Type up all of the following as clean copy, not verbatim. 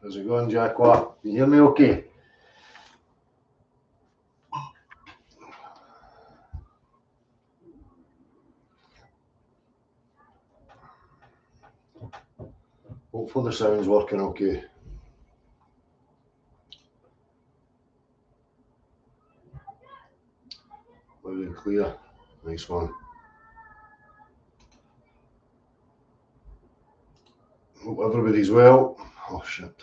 How's it going, Jacqua? Can you hear me okay? Hopefully the sound's working okay. Loud and clear. Nice one. Hope everybody's well. Oh shit.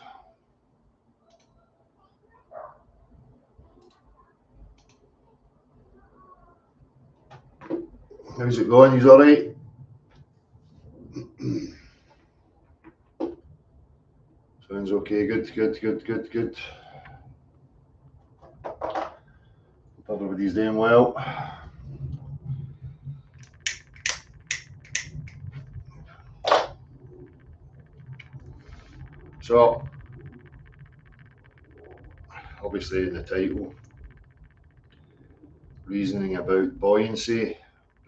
How's it going? You alright? Sounds okay. Good. Hope everybody's doing well. So, obviously in the title, reasoning about buoyancy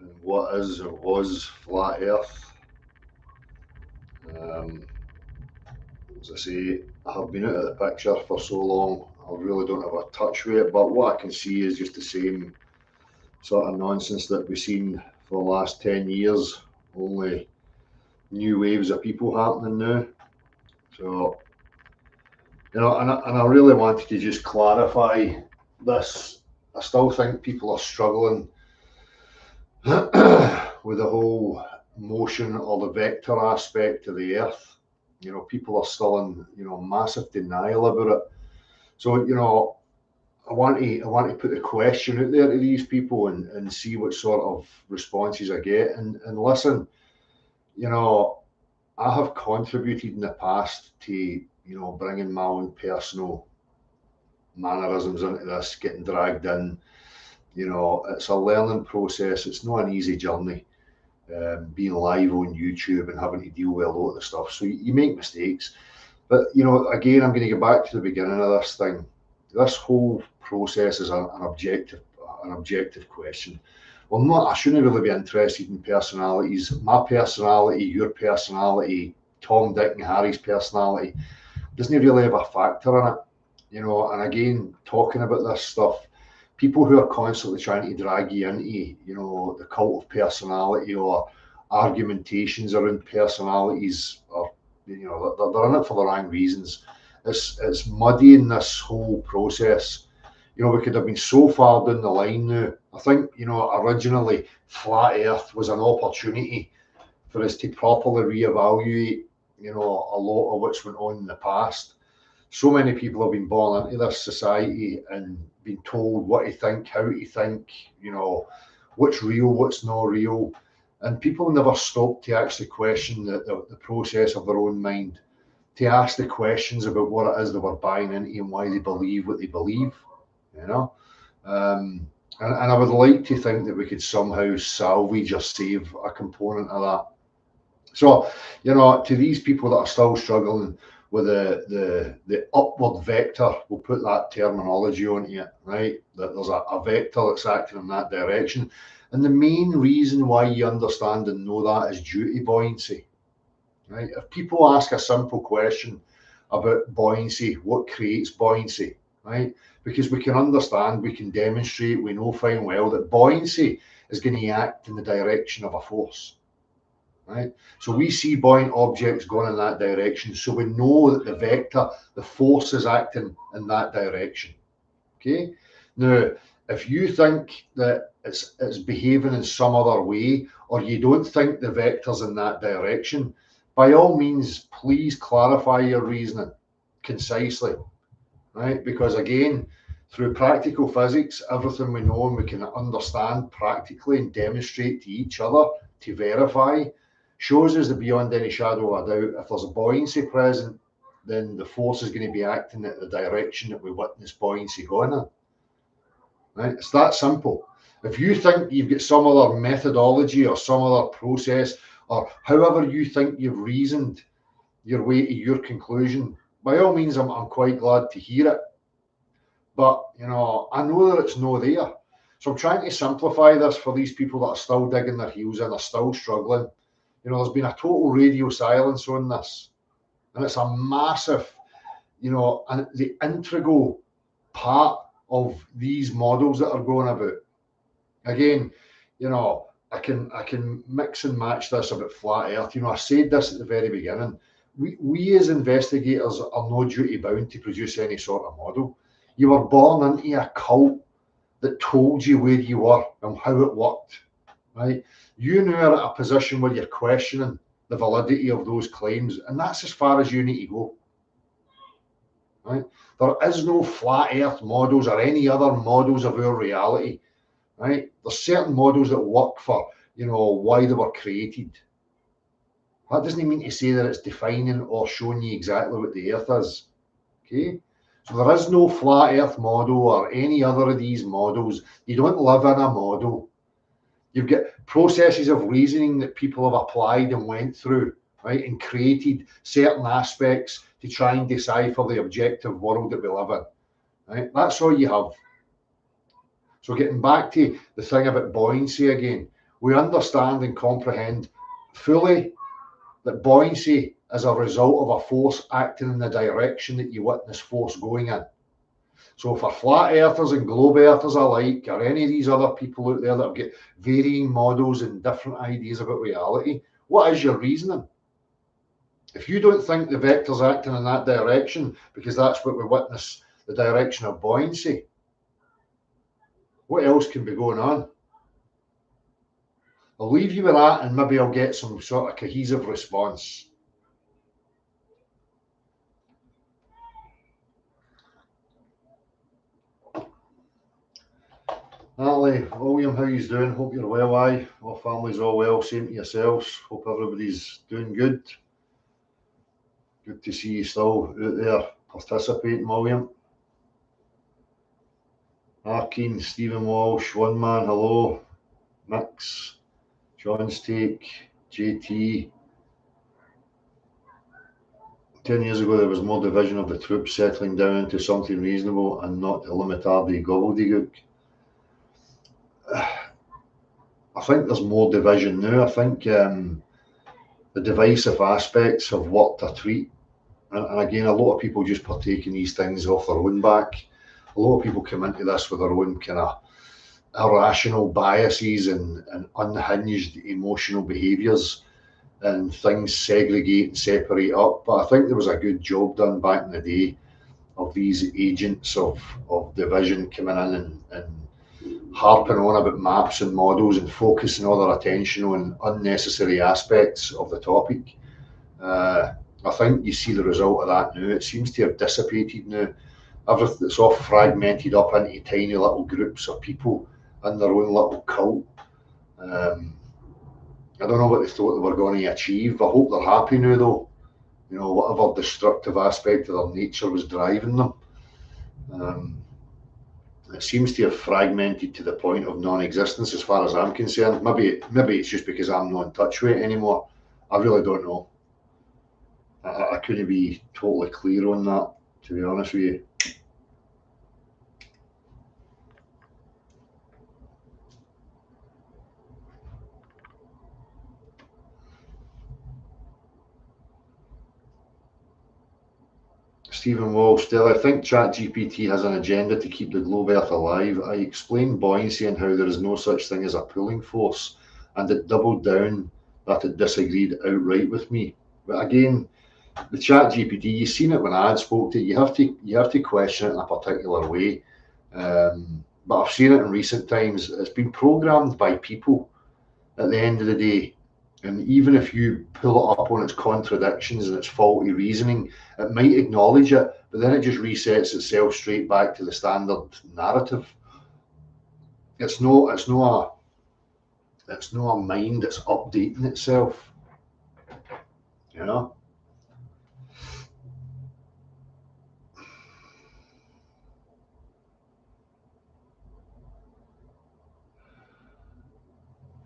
and what is or was flat Earth. As I say, I have been out of the picture for so long, I really don't have a touch with it, but what I can see is just the same sort of nonsense that we've seen for the last 10 years, only new waves of people happening now. So, and I really wanted to just clarify this. I still think people are struggling with the whole motion or the vector aspect of the Earth. People are still in, massive denial about it. So, I want to put the question out there to these people and see what sort of responses I get. And listen, I have contributed in the past to, bringing my own personal mannerisms into this, getting dragged in. It's a learning process. It's not an easy journey. Being live on YouTube and having to deal with a lot of the stuff. So you make mistakes. But, again, I'm going to go back to the beginning of this thing. This whole process is an objective question. Well, I shouldn't really be interested in personalities. My personality, your personality, Tom, Dick and Harry's personality doesn't really have a factor in it. And again, talking about this stuff, people who are constantly trying to drag you into, the cult of personality or argumentations around personalities, or they're in it for the wrong reasons. It's muddying this whole process. We could have been so far down the line now. I think, originally flat Earth was an opportunity for us to properly reevaluate, a lot of what's went on in the past. So many people have been born into this society and been told what to think, how to think, what's real, what's not real. And people never stop to actually question the process of their own mind, to ask the questions about what it is that we're buying into and why they believe what they believe, And I would like to think that we could somehow salvage or save a component of that. So, to these people that are still struggling with the upward vector, we'll put that terminology on it, right? That there's a vector that's acting in that direction. And the main reason why you understand and know that is due to buoyancy, right? If people ask a simple question about buoyancy, what creates buoyancy, right? Because we can understand, we can demonstrate, we know fine well that buoyancy is going to act in the direction of a force. Right? So we see buoyant objects going in that direction. So we know that the vector, the force is acting in that direction. Okay. Now, if you think that it's behaving in some other way, or you don't think the vector's in that direction, by all means, please clarify your reasoning concisely. Right? Because again, through practical physics, everything we know and we can understand practically and demonstrate to each other to verify shows us that beyond any shadow of a doubt, if there's a buoyancy present, then the force is going to be acting in the direction that we witness buoyancy going in. Right? It's that simple. If you think you've got some other methodology or some other process, or however you think you've reasoned your way to your conclusion, by all means, I'm quite glad to hear it. But, I know that it's no there. So I'm trying to simplify this for these people that are still digging their heels in, are still struggling. There's been a total radio silence on this. And it's a massive you know, and the integral part of these models that are going about. Again, you know, I can mix and match this about flat earth. You know, I said this at the very beginning. We as investigators are no duty bound to produce any sort of model. You were born into a cult that told you where you were and how it worked, right? You now are at a position where you're questioning the validity of those claims, and that's as far as you need to go, right? There is no flat earth models or any other models of our reality, right? There's certain models that work for, you know, why they were created. That doesn't mean to say that it's defining or showing you exactly what the earth is, okay? So there is no flat earth model or any other of these models. You don't live in a model. You've got processes of reasoning that people have applied and went through, right, and created certain aspects to try and decipher the objective world that we live in, right? That's all you have. So getting back to the thing about buoyancy again, we understand and comprehend fully that buoyancy is a result of a force acting in the direction that you witness force going in. So for flat earthers and globe earthers alike, or any of these other people out there that have got varying models and different ideas about reality, what is your reasoning? If you don't think the vector's acting in that direction because that's what we witness, the direction of buoyancy, what else can be going on? I'll leave you with that and maybe I'll get some sort of cohesive response. Natalie, William, how you doing? Hope you're well, aye. All family's all well, same to yourselves. Hope everybody's doing good. Good to see you still out there participating, William. Arkeen, Stephen Walsh, One Man, hello. Mix, John's Take, JT. 10 years ago, there was more division of the troops settling down into something reasonable and not illimitary gobbledygook. I think there's more division now. I think the divisive aspects have worked a treat. And again, a lot of people just partake in these things off their own back. A lot of people come into this with their own kind of irrational biases and unhinged emotional behaviours, and things segregate and separate up. But I think there was a good job done back in the day of these agents of division coming in and harping on about maps and models and focusing all their attention on unnecessary aspects of the topic. I think you see the result of that now. It seems to have dissipated now. Everything's all fragmented up into tiny little groups of people in their own little cult. I don't know what they thought they were going to achieve. I hope they're happy now, though. You know, whatever destructive aspect of their nature was driving them. It seems to have fragmented to the point of non-existence as far as I'm concerned. Maybe it's just because I'm not in touch with it anymore. I really don't know. I couldn't be totally clear on that, to be honest with you. Stephen Walsh, still, I think ChatGPT has an agenda to keep the globe Earth alive. I explained buoyancy and how there is no such thing as a pulling force, and it doubled down that it disagreed outright with me. But again, the ChatGPT, you've seen it when I had spoke to it, you have to question it in a particular way. But I've seen it in recent times. It's been programmed by people at the end of the day. And even if you pull it up on its contradictions and its faulty reasoning, it might acknowledge it, but then it just resets itself straight back to the standard narrative. It's no a mind that's updating itself, you know.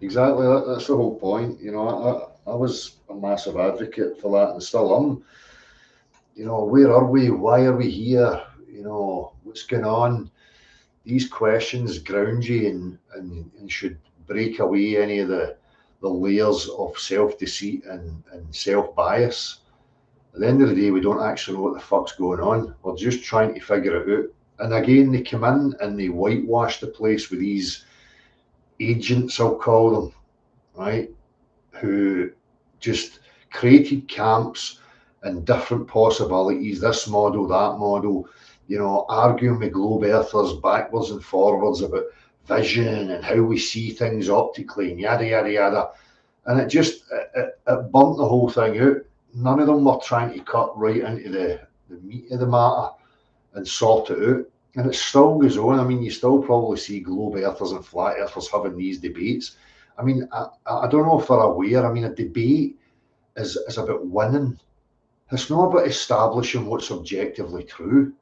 Exactly, that's the whole point. You know, I was a massive advocate for that and still am. You know, where are we? Why are we here? You know, what's going on? These questions ground you and should break away any of the layers of self-deceit and self-bias. At the end of the day, we don't actually know what the fuck's going on. We're just trying to figure it out. And again, they come in and they whitewash the place with these agents, I'll call them, right? Who just created camps and different possibilities, this model, that model, you know, arguing with globe earthers backwards and forwards about vision and how we see things optically and yada, yada, yada. And it just, it burnt the whole thing out. None of them were trying to cut right into the meat of the matter and sort it out. And it still goes on. I mean, you still probably see globe earthers and flat earthers having these debates. I mean, I don't know if they're aware. I mean, a debate is about winning. It's not about establishing what's objectively true.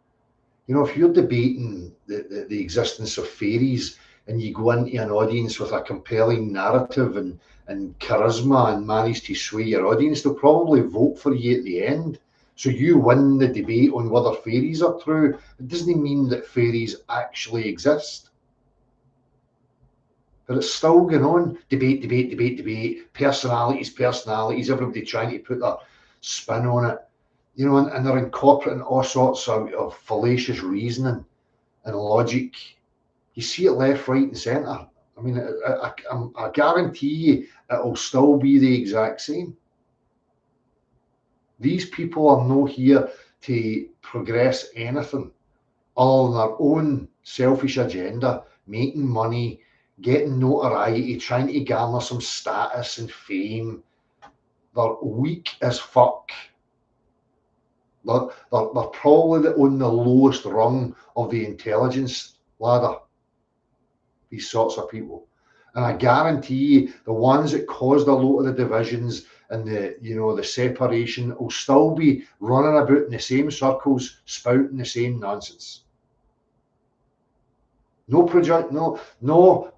You know, if you're debating the existence of fairies and you go into an audience with a compelling narrative and charisma and manage to sway your audience, they'll probably vote for you at the end. So you win the debate on whether fairies are true. It doesn't mean that fairies actually exist. But it's still going on. Debate, debate, debate, debate. Personalities, personalities. Everybody trying to put their spin on it. You know, and they're incorporating all sorts of fallacious reasoning and logic. You see it left, right, and centre. I mean, I guarantee you it'll still be the exact same. These people are not here to progress anything other than their own selfish agenda, making money, getting notoriety, trying to garner some status and fame. They're weak as fuck. They're probably on the lowest rung of the intelligence ladder, these sorts of people. And I guarantee you, the ones that caused a lot of the divisions and the separation will still be running about in the same circles, spouting the same nonsense. No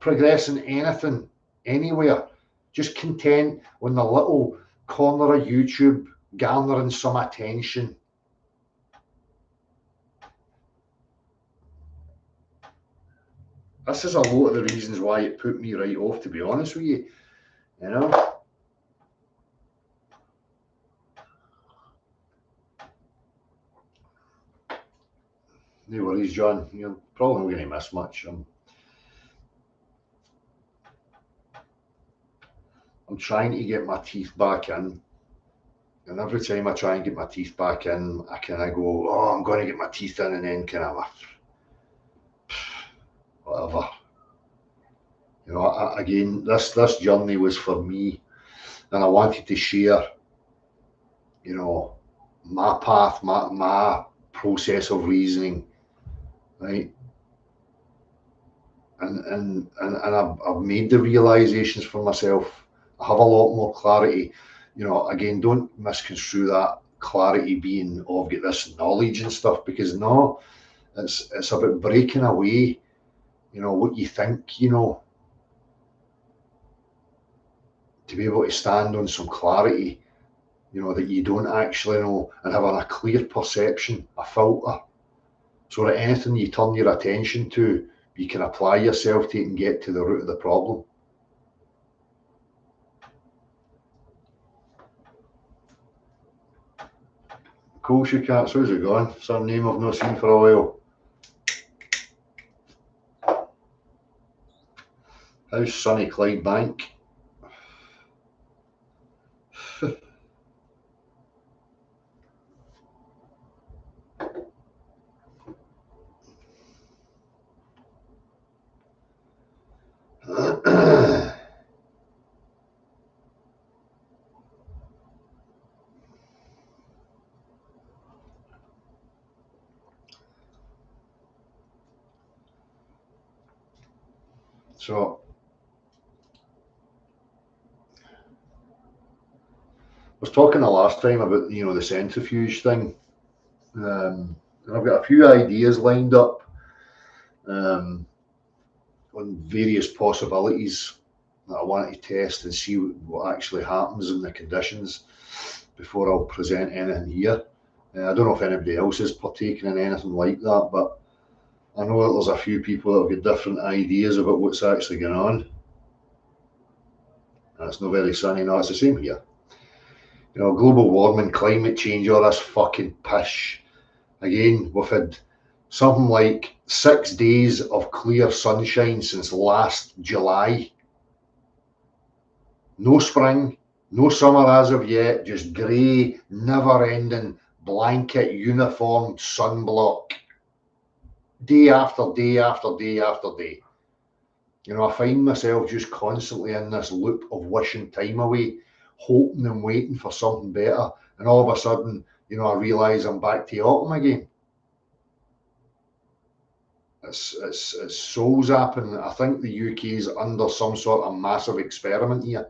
progressing anything anywhere. Just content on the little corner of YouTube, garnering some attention. This is a lot of the reasons why it put me right off, to be honest with you. You know? No worries, John. You're probably not going to miss much. I'm trying to get my teeth back in. And every time I try and get my teeth back in, I kind of go, oh, I'm going to get my teeth in, and then kind of whatever. You know, again, this journey was for me, and I wanted to share, you know, my path, my process of reasoning, right? And I've made the realizations for myself. I have a lot more clarity. You know, again, don't misconstrue that clarity being, oh, I've got this knowledge and stuff, because no, it's about breaking away, you know, what you think, you know, to be able to stand on some clarity, you know, that you don't actually know, and having a clear perception, a filter, so that anything you turn your attention to, you can apply yourself to it and get to the root of the problem. Cool, Shoe Cats, how's it going? Some name I've not seen for a while. How's sunny Clydebank? So, I was talking the last time about, you know, the centrifuge thing. And I've got a few ideas lined up on various possibilities that I want to test and see what actually happens in the conditions before I'll present anything here. I don't know if anybody else is partaking in anything like that, but I know that there's a few people that have got different ideas about what's actually going on. And it's not very sunny now, it's the same here. You know, global warming, climate change, all this fucking pish. Again, we've had something like 6 days of clear sunshine since last July. No spring, no summer as of yet, just grey, never ending, blanket, uniformed sunblock. Day after day after day after day. You know, I find myself just constantly in this loop of wishing time away, hoping and waiting for something better. And all of a sudden, you know, I realise I'm back to autumn again. It's soul zapping. I think the UK is under some sort of massive experiment here.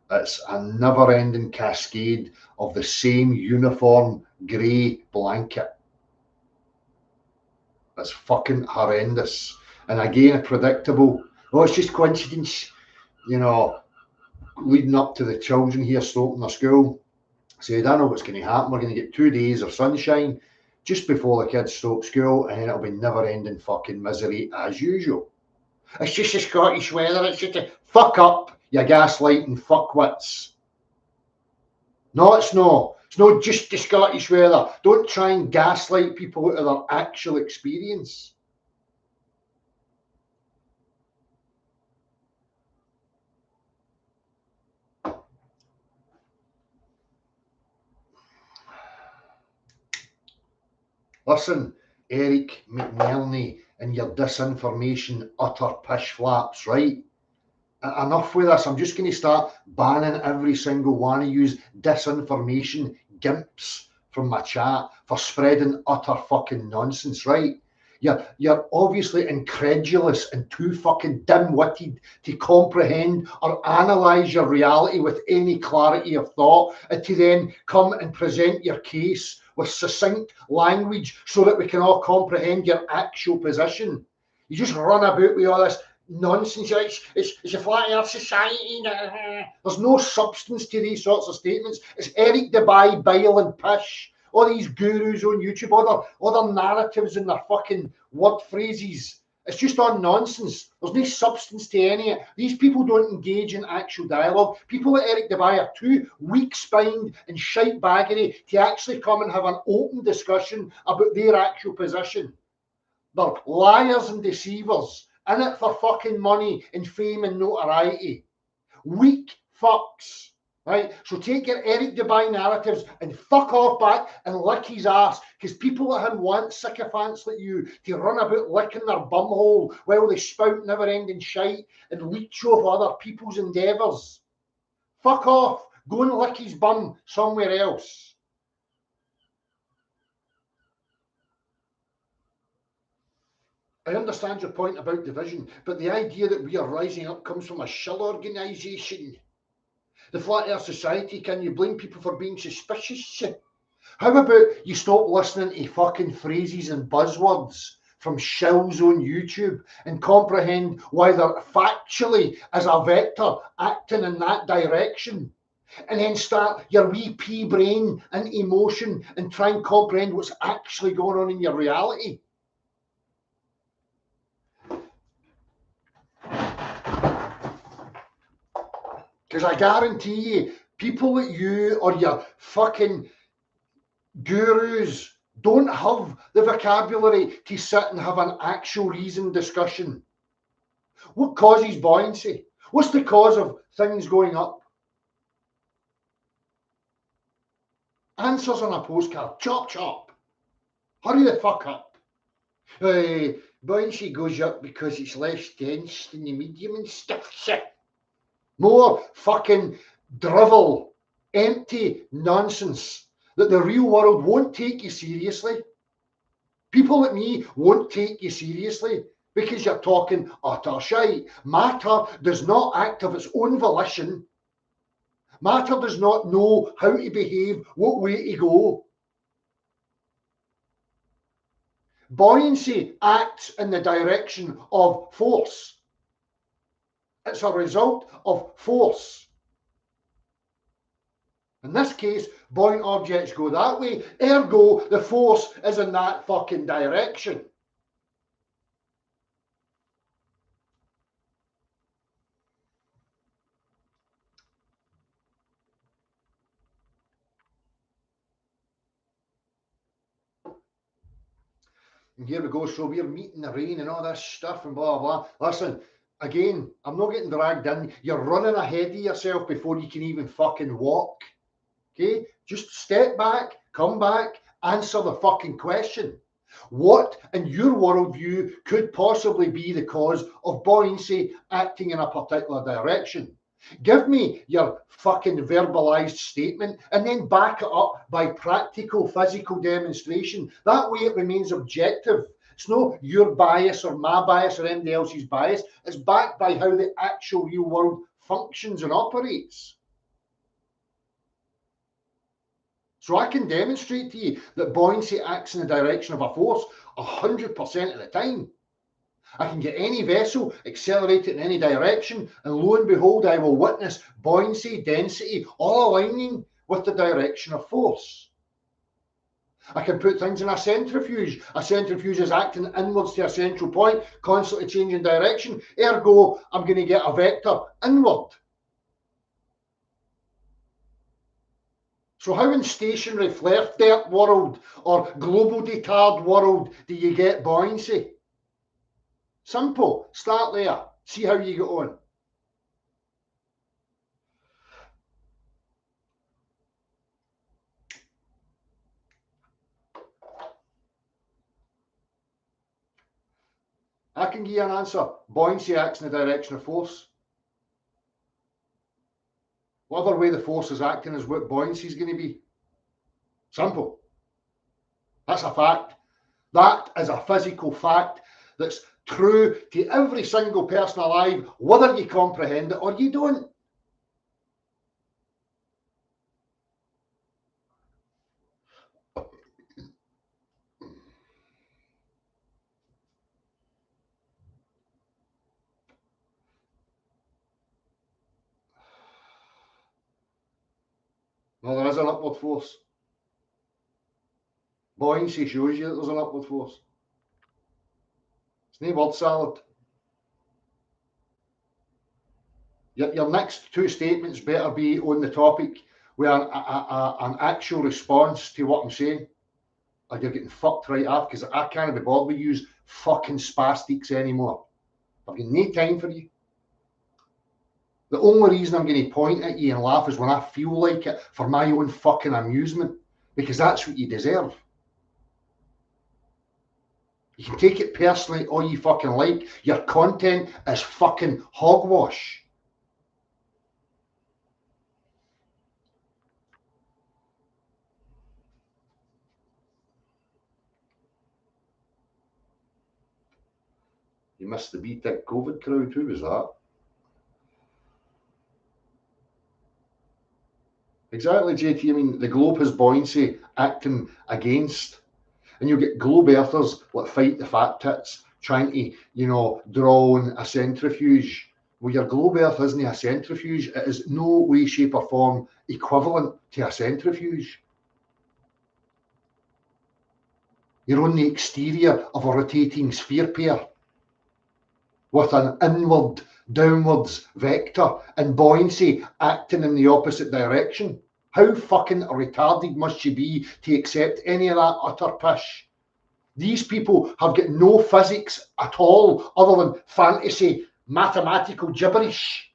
It's a never-ending cascade of the same uniform grey blanket. It's fucking horrendous. And again, predictable. Oh, it's just coincidence. You know, leading up to the children here starting their school, said, I know what's going to happen. We're going to get 2 days of sunshine just before the kids start school, and then it'll be never-ending fucking misery as usual. It's just the Scottish weather. It's just a fuck up, you gaslighting fuckwits. No, it's not. It's not just the Scottish weather. Don't try and gaslight people out of their actual experience. Listen, Eric McNerney and your disinformation utter pish flaps, right? Enough with this. I'm just going to start banning every single one of you disinformation gimps from my chat for spreading utter fucking nonsense, right? You're obviously incredulous and too fucking dim-witted to comprehend or analyse your reality with any clarity of thought, and to then come and present your case with succinct language so that we can all comprehend your actual position. You just run about with all this nonsense. It's a flat earth society. There's no substance to these sorts of statements. It's Eric Dubai, bile and pish. All these gurus on YouTube, all their narratives and their fucking word phrases. It's just on nonsense. There's no substance to any of it. These people don't engage in actual dialogue. People like Eric Dubai are too weak-spined and shite-baggery to actually come and have an open discussion about their actual position. They're liars and deceivers, in it for fucking money and fame and notoriety. Weak fucks. Right? So take your Eric Dubai narratives and fuck off back and lick his ass, because people like him want sycophants like you to run about licking their bumhole while they spout never-ending shite and leech off other people's endeavours. Fuck off. Go and lick his bum somewhere else. I understand your point about division, but the idea that we are rising up comes from a shill organisation. The Flat Earth Society, can you blame people for being suspicious? How about you stop listening to fucking phrases and buzzwords from shills on YouTube and comprehend why they're factually, as a vector, acting in that direction? And then start your wee pea brain and emotion and try and comprehend what's actually going on in your reality. Because I guarantee you, people like you or your fucking gurus don't have the vocabulary to sit and have an actual reasoned discussion. What causes buoyancy? What's the cause of things going up? Answers on a postcard. Chop, chop. Hurry the fuck up. Buoyancy goes up because it's less dense than the medium and stuff. Shit. More fucking drivel, empty nonsense that the real world won't take you seriously. People like me won't take you seriously because you're talking utter shite. Matter does not act of its own volition. Matter does not know how to behave, what way to go. Buoyancy acts in the direction of force. It's a result of force. In this case, buoyant objects go that way, ergo the force is in that fucking direction. And here we go, so we're meeting the rain and all this stuff and blah, blah, blah. Listen, again, I'm not getting dragged in. You're running ahead of yourself before you can even fucking walk. Okay? Just step back, come back, answer the fucking question. What, in your worldview, could possibly be the cause of buoyancy acting in a particular direction? Give me your fucking verbalized statement and then back it up by practical physical demonstration. That way it remains objective. It's not your bias or my bias or anybody else's bias. It's backed by how the actual real world functions and operates. So I can demonstrate to you that buoyancy acts in the direction of a force 100% of the time. I can get any vessel accelerated in any direction, and lo and behold, I will witness buoyancy, density, all aligning with the direction of force. I can put things in a centrifuge. A centrifuge is acting inwards to a central point, constantly changing direction. Ergo, I'm going to get a vector inward. So how in stationary flirt dirt world or global detard world do you get buoyancy? Simple. Start there. See how you get on. I can give you an answer. Buoyancy acts in the direction of force. Whatever way the force is acting is what buoyancy is going to be. Simple. That's a fact. That is a physical fact that's true to every single person alive, whether you comprehend it or you don't. Well, there is an upward force. Buoyancy shows you that there's an upward force. It's no word salad. Your next two statements better be on the topic with an actual response to what I'm saying, or you're getting fucked right off, because I can't be bothered with use fucking spastics anymore. I've got no time for you. The only reason I'm going to point at you and laugh is when I feel like it for my own fucking amusement, because that's what you deserve. You can take it personally all you fucking like. Your content is fucking hogwash. You missed the BTIC COVID crowd. Who was that? Exactly, JT. I mean, the globe has buoyancy acting against. And you'll get globe earthers like fight the fat tits trying to, draw on a centrifuge. Well, your globe earth isn't a centrifuge. It is no way, shape, or form equivalent to a centrifuge. You're on the exterior of a rotating sphere pair with an inward, downwards vector and buoyancy acting in the opposite direction. How fucking retarded must you be to accept any of that utter pish? These people have got no physics at all other than fantasy, mathematical gibberish.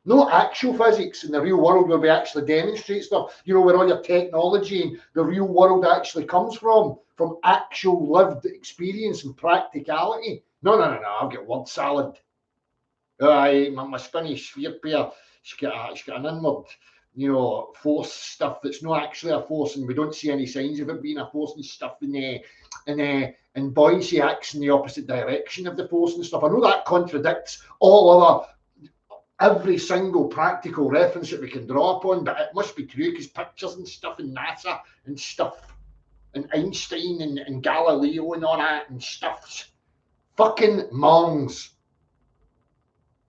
No actual physics in the real world where we actually demonstrate stuff, where all your technology and the real world actually comes from actual lived experience and practicality. No, I've got word salad. My spinny sphere pair, she's got an inward, force stuff that's not actually a force, and we don't see any signs of it being a force and stuff. And buoyancy acts in the opposite direction of the force and stuff. I know that contradicts every single practical reference that we can draw upon, but it must be true because pictures and stuff in NASA and stuff and Einstein and Galileo and all that and stuff. Fucking mongs.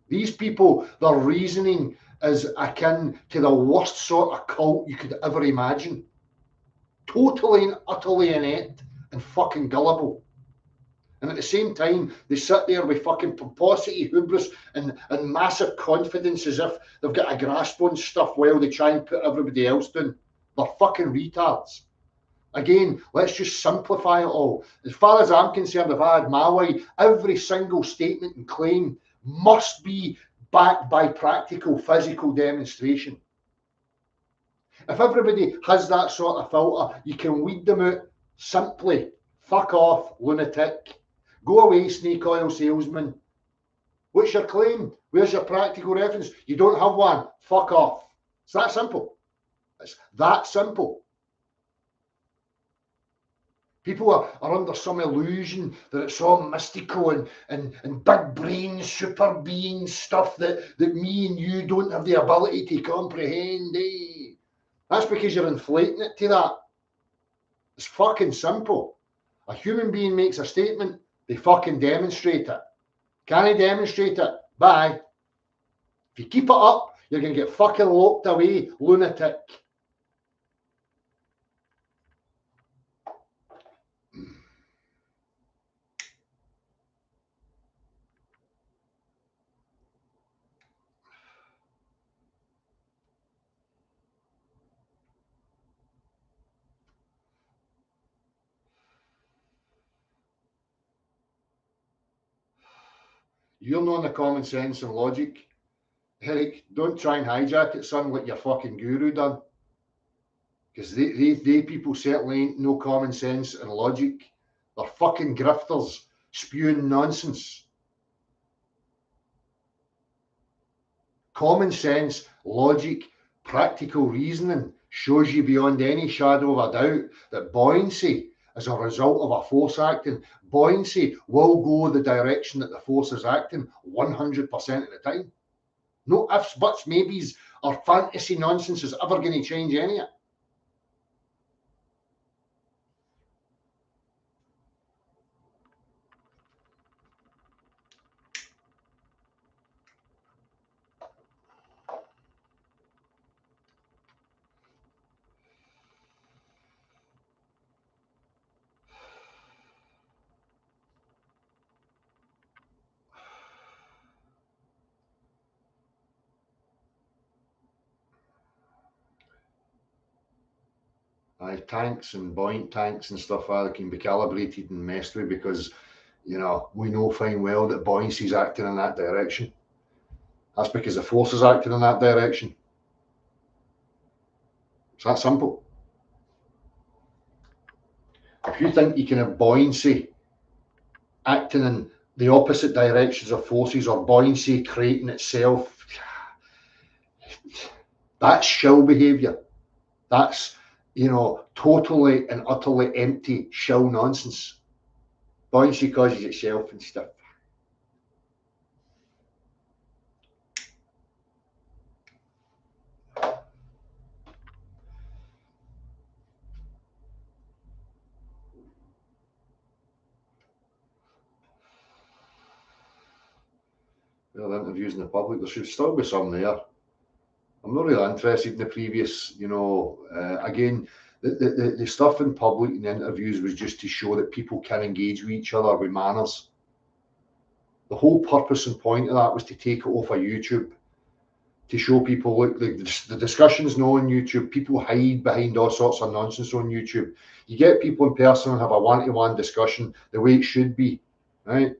These people, their reasoning is akin to the worst sort of cult you could ever imagine. Totally and utterly inept and fucking gullible. And at the same time, they sit there with fucking pomposity, hubris, and massive confidence as if they've got a grasp on stuff while they try and put everybody else down. They're fucking retards. Again, let's just simplify it all. As far as I'm concerned, if I had my way, every single statement and claim must be backed by practical physical demonstration. If everybody has that sort of filter, you can weed them out simply. Fuck off, lunatic. Go away, snake oil salesman. What's your claim? Where's your practical reference? You don't have one. Fuck off. It's that simple. It's that simple. People are under some illusion that it's all mystical and big brain, super being stuff that me and you don't have the ability to comprehend. Eh? That's because you're inflating it to that. It's fucking simple. A human being makes a statement, they fucking demonstrate it. Can I demonstrate it? Bye. If you keep it up, you're going to get fucking locked away, lunatic. You're not the common sense and logic. Eric, don't try and hijack it, son, like your fucking guru done. Because they people certainly ain't no common sense and logic. They're fucking grifters spewing nonsense. Common sense, logic, practical reasoning shows you beyond any shadow of a doubt that buoyancy is a result of a force acting. Buoyancy will go the direction that the force is acting 100% of the time. No ifs, buts, maybes, or fantasy nonsense is ever going to change any of it. Tanks and buoyant tanks and stuff can be calibrated and messed with because, you know, we know fine well that buoyancy is acting in that direction. That's because the force is acting in that direction. It's that simple. If you think you can have buoyancy acting in the opposite directions of forces or buoyancy creating itself, that's shill behaviour. That's, you know, totally and utterly empty shill nonsense. Buoyancy causes itself and stuff. Well, the interviews in the public, there should still be some there. I'm not really interested in the previous, you know, again, the stuff in public in the interviews was just to show that people can engage with each other with manners. The whole purpose and point of that was to take it off of YouTube, to show people, look, the discussion's not on YouTube. People hide behind all sorts of nonsense on YouTube. You get people in person and have a one-to-one discussion the way it should be, right?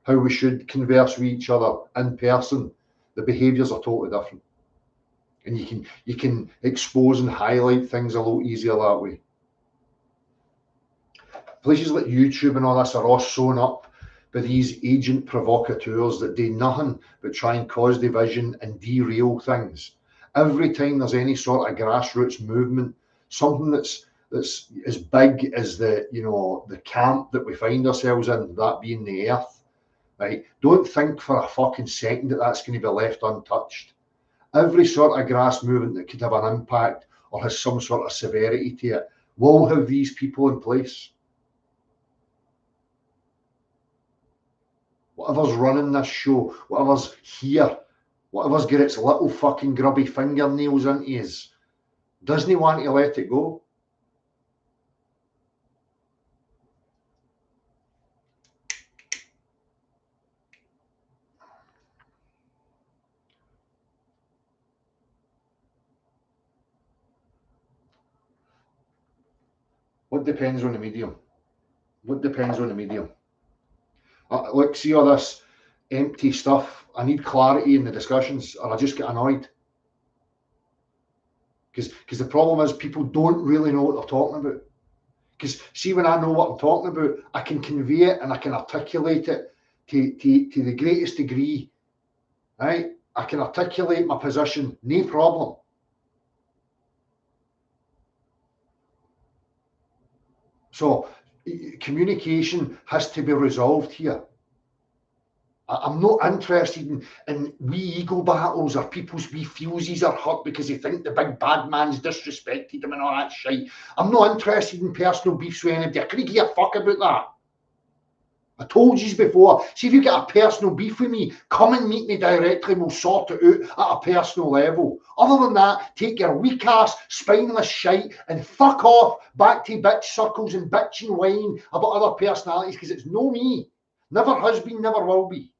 How we should converse with each other in person. The behaviours are totally different. And you can expose and highlight things a lot easier that way. Places like YouTube and all this are all sewn up by these agent provocateurs that do nothing but try and cause division and derail things. Every time there's any sort of grassroots movement, something that's as big as the camp that we find ourselves in, that being the earth, right? Don't think for a fucking second that that's going to be left untouched. Every sort of grass movement that could have an impact or has some sort of severity to it will have these people in place. Whatever's running this show, whatever's here, whatever's got its little fucking grubby fingernails into his, doesn't want to let it go. What depends on the medium? What depends on the medium? Look, see all this empty stuff. I need clarity in the discussions, or I just get annoyed. Because the problem is people don't really know what they're talking about. Because see, when I know what I'm talking about, I can convey it and I can articulate it to the greatest degree. Right? I can articulate my position, no problem. So communication has to be resolved here. I'm not interested in wee ego battles or people's wee fuses are hurt because they think the big bad man's disrespected them and all that shit. I'm not interested in personal beefs with anybody. I couldn't give a fuck about that. I told you before, see if you get a personal beef with me, come and meet me directly and we'll sort it out at a personal level. Other than that, take your weak ass, spineless shite and fuck off back to bitch circles and bitch and whine about other personalities because it's no me. Never has been, never will be.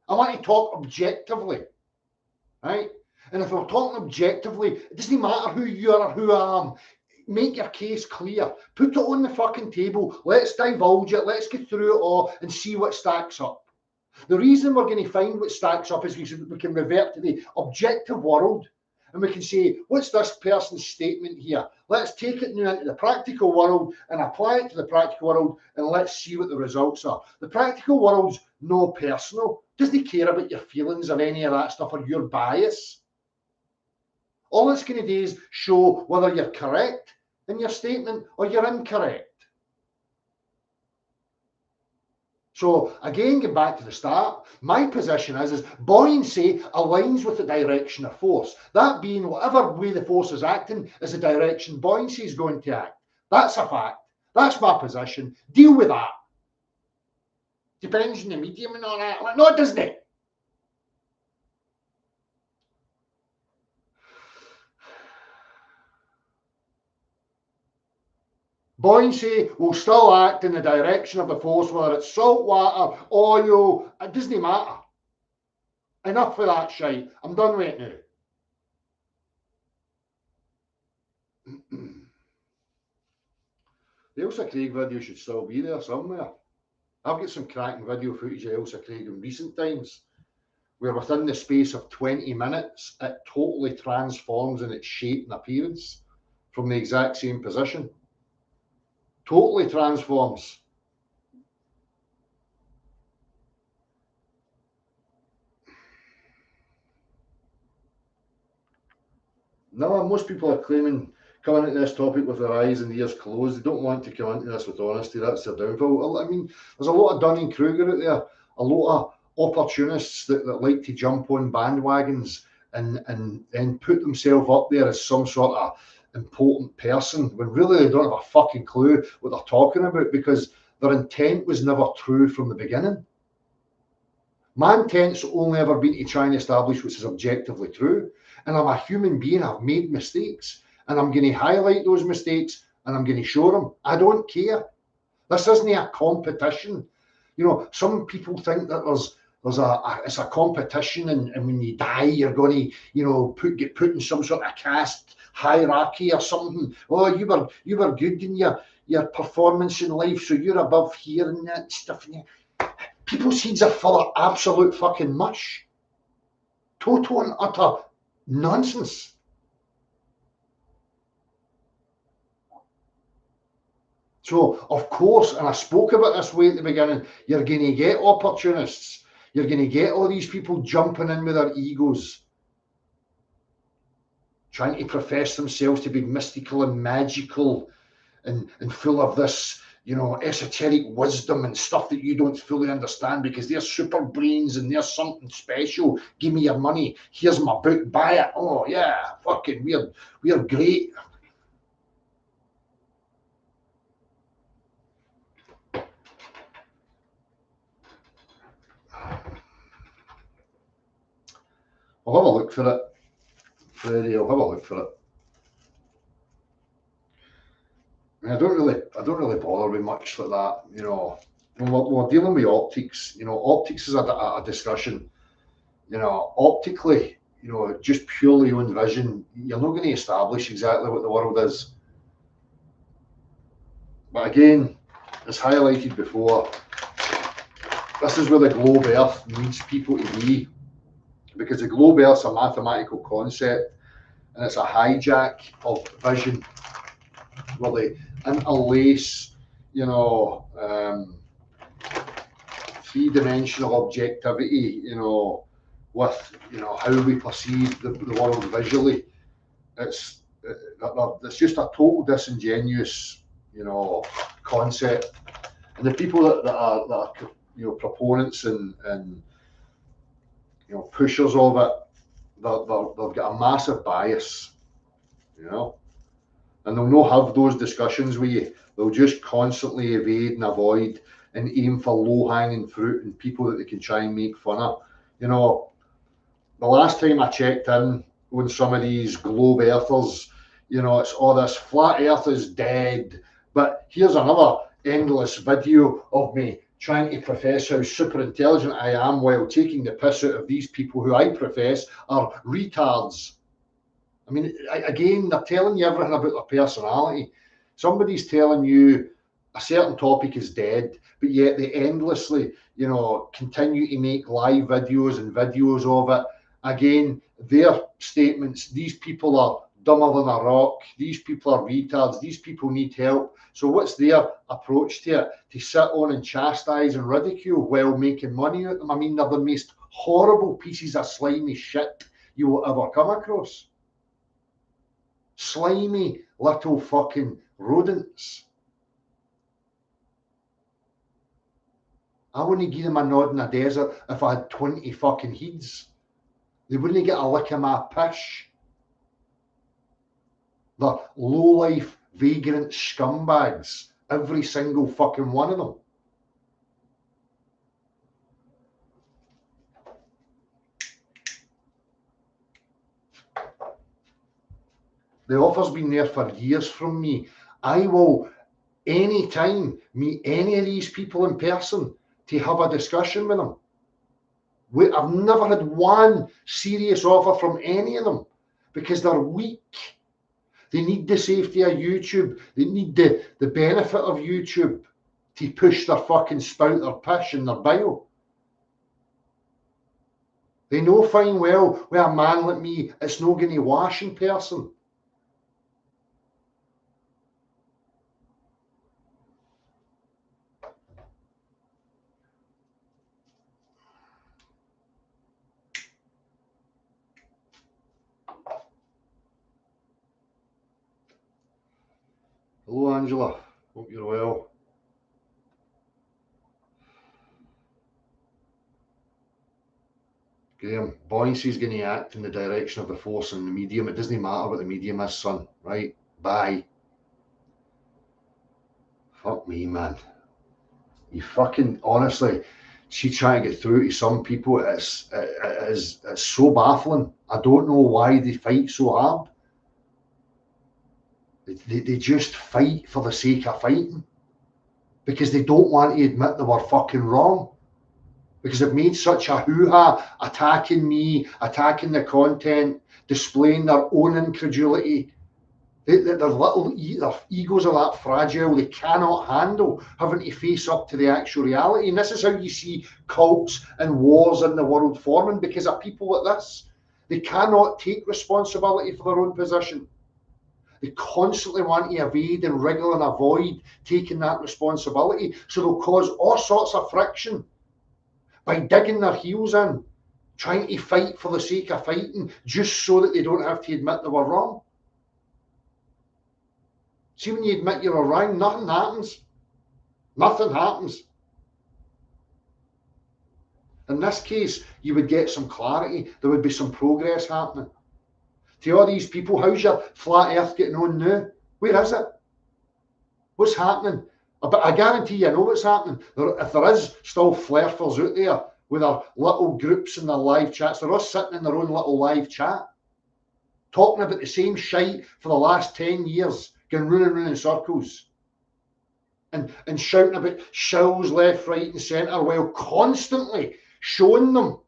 I want to talk objectively, right? And if we're talking objectively, it doesn't matter who you are or who I am. Make your case clear. Put it on the fucking table. Let's divulge it. Let's get through it all and see what stacks up. The reason we're going to find what stacks up is we can revert to the objective world and we can say, what's this person's statement here? Let's take it now into the practical world and apply it to the practical world and let's see what the results are. The practical world's no personal. Doesn't care about your feelings or any of that stuff or your bias. All it's going to do is show whether you're correct in your statement or you're incorrect. So again, get back to the start. My position is buoyancy aligns with the direction of force. That being whatever way the force is acting is the direction buoyancy is going to act. That's a fact. That's my position. Deal with that. Depends on the medium and all that. No, it doesn't it? Buoyancy will still act in the direction of the force, whether it's salt water, oil, it doesn't matter. Enough of that shite. I'm done with it now. The Ailsa Craig video should still be there somewhere. I've got some cracking video footage of Ailsa Craig in recent times, where within the space of 20 minutes, it totally transforms in its shape and appearance from the exact same position. Totally transforms. No, most people are claiming coming into this topic with their eyes and ears closed. They don't want to come into this with honesty. That's their downfall. I mean, there's a lot of Dunning-Kruger out there, a lot of opportunists that like to jump on bandwagons and put themselves up there as some sort of important person when really they don't have a fucking clue what they're talking about because their intent was never true from the beginning. My intent's only ever been to try and establish which is objectively true. And I'm a human being. I've made mistakes. And I'm going to highlight those mistakes and I'm going to show them. I don't care. This isn't a competition. You know, some people think that it's a competition and when you die, you're going to, you know, get put in some sort of caste hierarchy or something. Oh, you were good in your performance in life, so you're above here and that stuff. People's heads are full of absolute fucking mush. Total and utter nonsense. So, of course, and I spoke about this way at the beginning, you're going to get opportunists. You're going to get all these people jumping in with their egos, trying to profess themselves to be mystical and magical and full of this, you know, esoteric wisdom and stuff that you don't fully understand because they're super brains and they're something special. Give me your money. Here's my book. Buy it. Oh, yeah. Fucking we're great. I'll have a look for it. Freddie, I'll have a look for it. I don't really bother with much like that, you know. When we're dealing with optics, you know, optics is a discussion. You know, optically, you know, just purely on vision, you're not going to establish exactly what the world is. But again, as highlighted before, this is where the globe Earth needs people to be, because the globe Earth's a mathematical concept and it's a hijack of vision where they interlace, you know, three-dimensional objectivity, you know, with, you know, how we perceive the world visually. It's just a total disingenuous, you know, concept. And the people that are you know, proponents and you know, pushers of it, they've got a massive bias, you know, and they'll not have those discussions with you. They'll just constantly evade and avoid and aim for low-hanging fruit and people that they can try and make fun of. You know, the last time I checked in on some of these globe earthers, you know, it's, oh, this flat earth is dead. But here's another endless video of me trying to profess how super intelligent I am while taking the piss out of these people who I profess are retards. I mean, again, they're telling you everything about their personality. Somebody's telling you a certain topic is dead, but yet they endlessly, you know, continue to make live videos and videos of it. Again, their statements, these people are dumber than a rock, these people are retards, these people need help. So what's their approach to it? To sit on and chastise and ridicule while making money out of them. I mean, they're the most horrible pieces of slimy shit you will ever come across. Slimy little fucking rodents. I wouldn't give them a nod in a desert if I had 20 fucking heads. They wouldn't get a lick of my pish. They're low-life, vagrant scumbags. Every single fucking one of them. The offer's been there for years from me. I will, anytime, meet any of these people in person to have a discussion with them. I've never had one serious offer from any of them because they're weak. They need the safety of YouTube. They need the benefit of YouTube to push their fucking spout, their pish and their bio. They know fine well with a man like me, it's no going to wash in person. Hello, Angela. Hope you're well. Graham, buoyancy is going to act in the direction of the force and the medium. It doesn't matter what the medium is, son. Right? Bye. Fuck me, man. You fucking, honestly, she trying to get through to some people. It's so baffling. I don't know why they fight so hard. They just fight for the sake of fighting because they don't want to admit they were fucking wrong. Because they've made such a hoo-ha attacking me, attacking the content, displaying their own incredulity. Their egos are that fragile, they cannot handle having to face up to the actual reality. And this is how you see cults and wars in the world forming, because of people like this. They cannot take responsibility for their own position. They constantly want to evade and wriggle and avoid taking that responsibility. So they'll cause all sorts of friction by digging their heels in, trying to fight for the sake of fighting, just so that they don't have to admit they were wrong. See, when you admit you were wrong, nothing happens. Nothing happens. In this case, you would get some clarity. There would be some progress happening. To all these people, how's your flat earth getting on now? Where is it? What's happening? But I guarantee you know what's happening. If there is still flirters out there with their little groups and their live chats, they're all sitting in their own little live chat, talking about the same shite for the last 10 years, going round and round in circles, and shouting about shills left, right, and centre, while constantly showing them,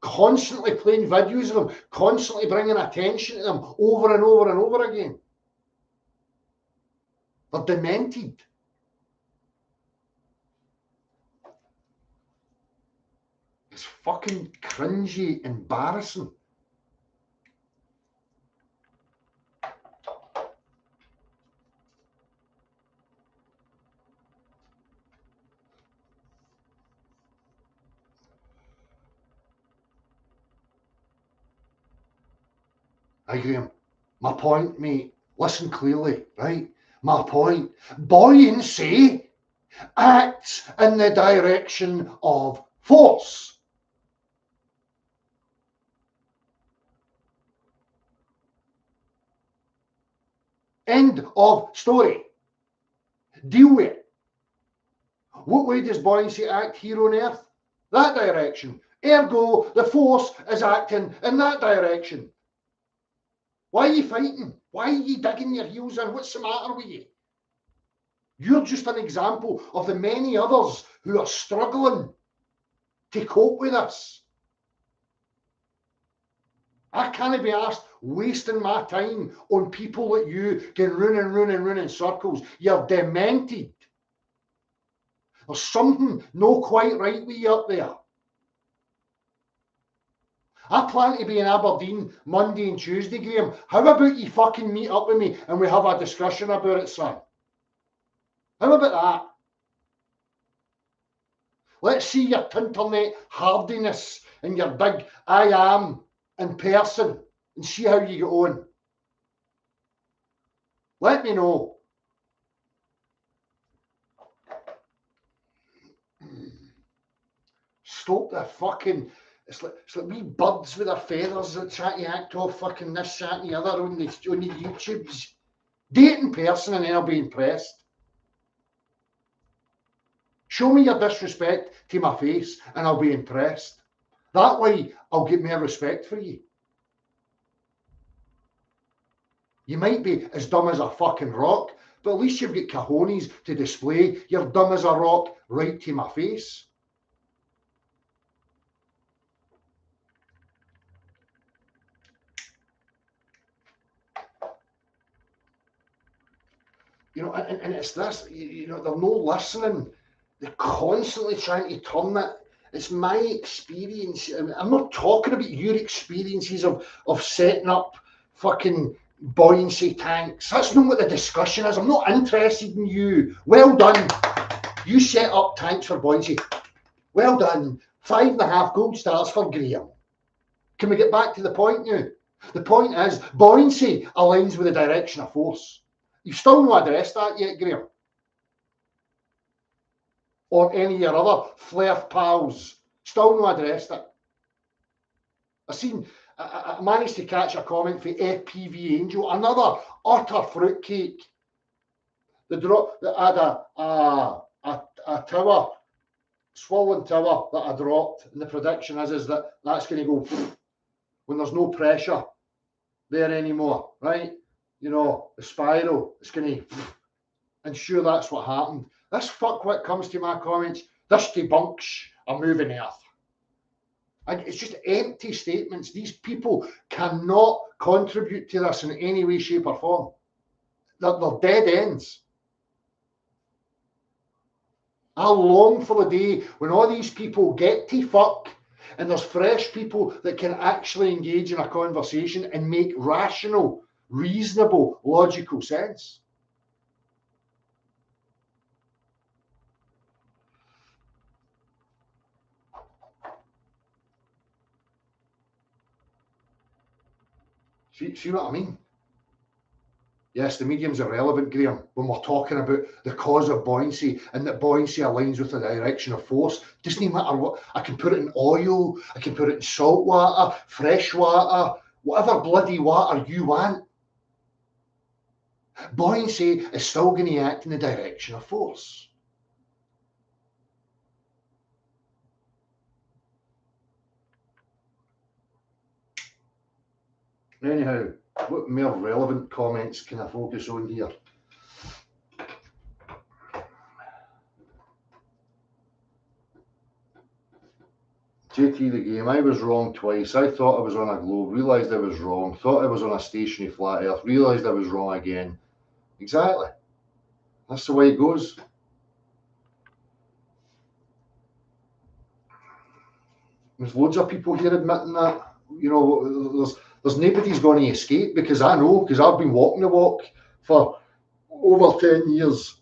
constantly playing videos of them, constantly bringing attention to them over and over and over again. They're demented. It's fucking cringy, embarrassing. Hi, Graham. My point, mate. Listen clearly, right? My point. Buoyancy acts in the direction of force. End of story. Deal with it. What way does buoyancy act here on Earth? That direction. Ergo, the force is acting in that direction. Why are you fighting? Why are you digging your heels in? What's the matter with you? You're just an example of the many others who are struggling to cope with this. I can't be asked wasting my time on people like you can run in circles. You're demented. There's something not quite right with you up there. I plan to be in Aberdeen Monday and Tuesday, Graham. How about you fucking meet up with me and we have a discussion about it, son? How about that? Let's see your internet hardiness and your big I am in person and see how you get on. Let me know. Stop the fucking... It's like wee birds with their feathers that try to act all fucking this, that and the other on the YouTubes. Do it in person and then I'll be impressed. Show me your disrespect to my face and I'll be impressed. That way I'll get more respect for you. You might be as dumb as a fucking rock, but at least you've got cojones to display you're dumb as a rock right to my face. You know, and it's this, you know, they're not listening. They're constantly trying to turn it. It's my experience. I'm not talking about your experiences of setting up fucking buoyancy tanks. That's not what the discussion is. I'm not interested in you. Well done. You set up tanks for buoyancy. Well done. 5.5 gold stars for Graham. Can we get back to the point now? The point is buoyancy aligns with the direction of force. You've still not addressed that yet, Graham. Or any of your other flirt pals. Still not addressed it. I managed to catch a comment for FPV Angel, another utter fruitcake. They had a tower, swollen tower that I dropped, and the prediction is that that's going to go when there's no pressure there anymore, right? You know, the spiral, it's going to, and sure, that's what happened. This fuckwit comes to my comments, this debunks a moving earth. And it's just empty statements. These people cannot contribute to this in any way, shape, or form. They're dead ends. I long for the day when all these people get to fuck and there's fresh people that can actually engage in a conversation and make rational, reasonable, logical sense. See what I mean? Yes, the medium's irrelevant, Graham, when we're talking about the cause of buoyancy and that buoyancy aligns with the direction of force. Doesn't matter what, I can put it in oil, I can put it in salt water, fresh water, whatever bloody water you want. Buoyancy is still going to act in the direction of force. Anyhow, what more relevant comments can I focus on here? JT the game, I was wrong twice. I thought I was on a globe, realised I was wrong, thought I was on a stationary flat earth, realised I was wrong again. Exactly. That's the way it goes. There's loads of people here admitting that. You know, there's nobody's going to escape, because I know, because I've been walking the walk for over 10 years.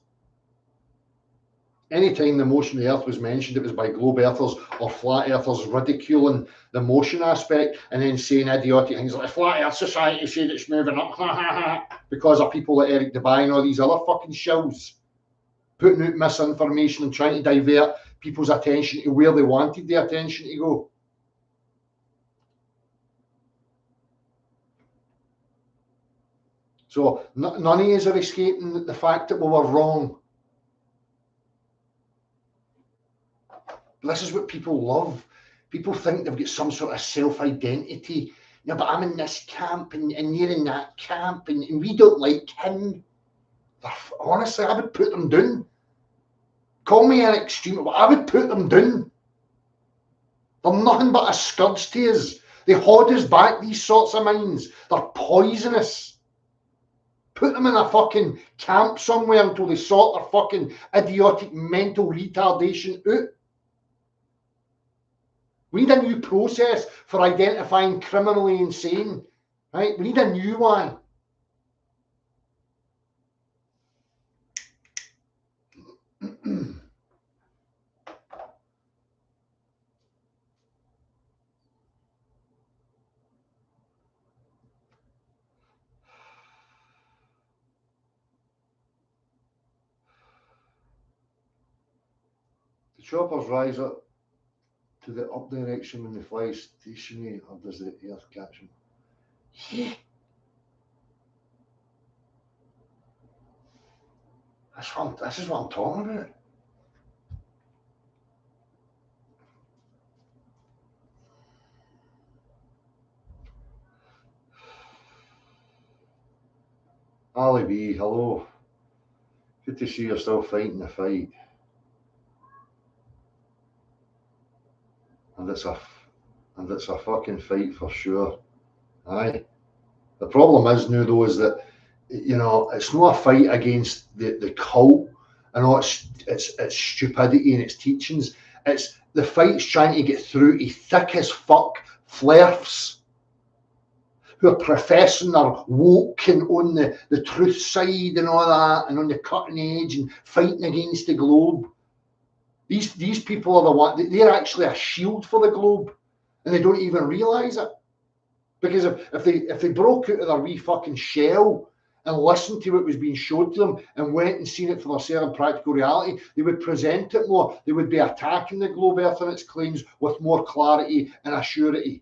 Anytime the motion of the earth was mentioned, it was by globe earthers or flat earthers ridiculing the motion aspect and then saying idiotic things like the Flat Earth Society said it's moving up because of people like Eric Dubai and all these other fucking shills putting out misinformation and trying to divert people's attention to where they wanted the attention to go. So none of us are escaping the fact that we were wrong. This is what people love. People think they've got some sort of self-identity. No, but I'm in this camp and you're in that camp and we don't like him. Honestly, I would put them down. Call me an extreme, but I would put them down. They're nothing but a scourge to us. They hold us back, these sorts of minds. They're poisonous. Put them in a fucking camp somewhere until they sort their fucking idiotic mental retardation out. We need a new process for identifying criminally insane, right? We need a new one. The choppers rise up to the up direction when they fly stationary, or does the earth catch them? Yeah. This is what I'm talking about. Ali B, hello. Good to see you're still fighting the fight. And it's a fucking fight for sure. Aye. The problem is now though is that, you know, it's not a fight against the cult and all its stupidity and its teachings. It's the fight's trying to get through to thick as fuck flerfs who are professing they're woke and on the truth side and all that and on the cutting edge and fighting against the globe. These people are the one, they're actually a shield for the globe and they don't even realise it. Because if they broke out of their wee fucking shell and listened to what was being showed to them and went and seen it for themselves in practical reality, they would present it more. They would be attacking the globe earth and its claims with more clarity and assurity.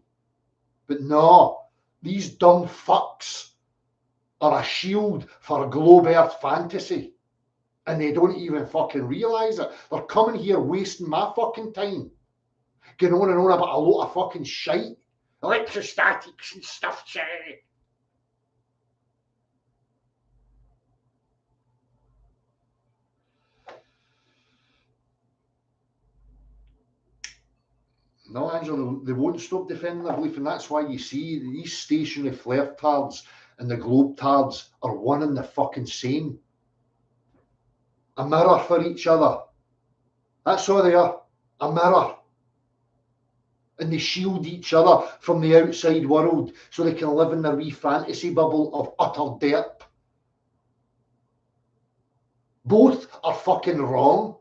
But no, these dumb fucks are a shield for a globe earth fantasy. And they don't even fucking realise it. They're coming here wasting my fucking time. Going on and on about a lot of fucking shite. Electrostatics and stuff, Jerry. No, Angela, they won't stop defending their belief, and that's why you see these stationary flare-tards and the globe-tards are one and the fucking same. A mirror for each other. That's all they are. A mirror. And they shield each other from the outside world so they can live in their wee fantasy bubble of utter derp. Both are fucking wrong.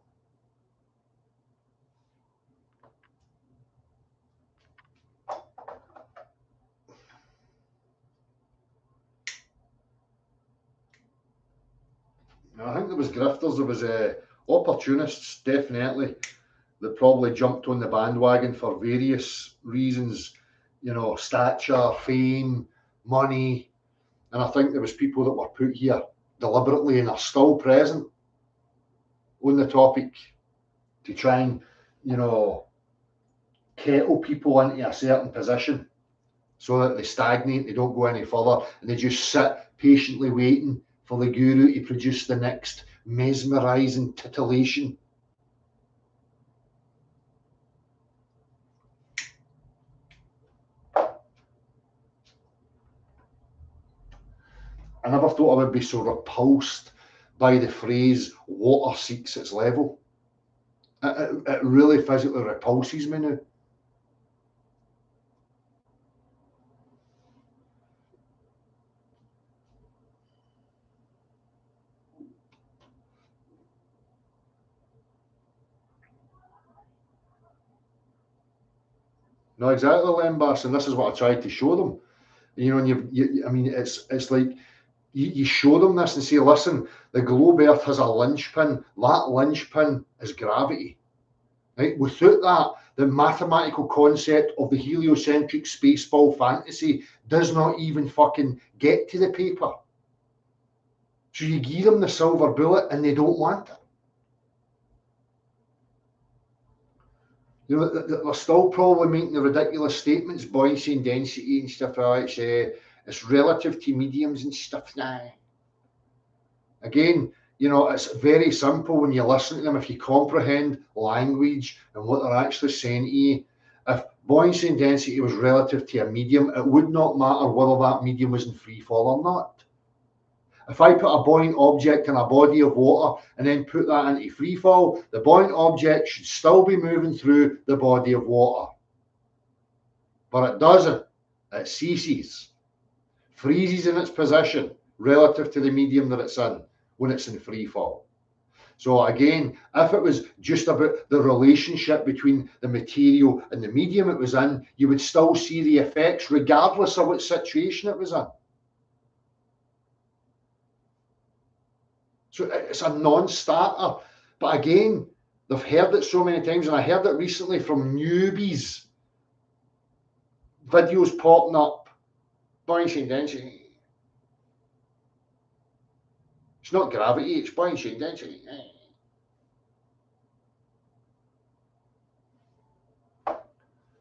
I think there was grifters, there was opportunists, definitely, that probably jumped on the bandwagon for various reasons, you know, stature, fame, money. And I think there was people that were put here deliberately and are still present on the topic to try and, you know, kettle people into a certain position so that they stagnate, they don't go any further, and they just sit patiently waiting for the guru to produce the next mesmerising titillation. I never thought I would be so repulsed by the phrase water seeks its level. It really physically repulses me now. No, exactly, Lembas, and this is what I tried to show them. You know, and I mean, it's like you show them this and say, listen, the globe Earth has a linchpin. That linchpin is gravity. Right? Without that, the mathematical concept of the heliocentric spaceball fantasy does not even fucking get to the paper. So you give them the silver bullet and they don't want it. You know, they're still probably making the ridiculous statements, buoyancy and density and stuff like that. It's relative to mediums and stuff now. Again, you know, it's very simple when you listen to them. If you comprehend language and what they're actually saying to you, if buoyancy and density was relative to a medium, it would not matter whether that medium was in free fall or not. If I put a buoyant object in a body of water and then put that into free fall, the buoyant object should still be moving through the body of water. But it doesn't. It ceases, freezes in its position relative to the medium that it's in when it's in free fall. So again, if it was just about the relationship between the material and the medium it was in, you would still see the effects regardless of what situation it was in. So it's a non-starter. But again, they've heard it so many times, and I heard it recently from newbies. Videos popping up, buoyancy and density. It's not gravity, it's buoyancy and density.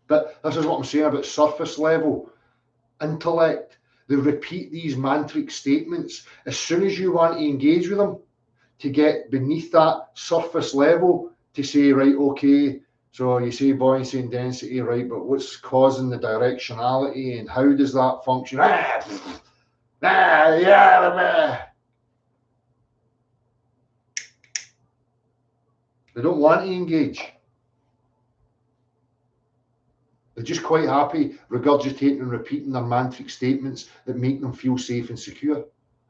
But this is what I'm saying about surface level intellect. They repeat these mantric statements. As soon as you want to engage with them, to get beneath that surface level, to say, right, okay, so you say buoyancy and density, right, but what's causing the directionality and how does that function? They don't want to engage. They're just quite happy regurgitating and repeating their mantric statements that make them feel safe and secure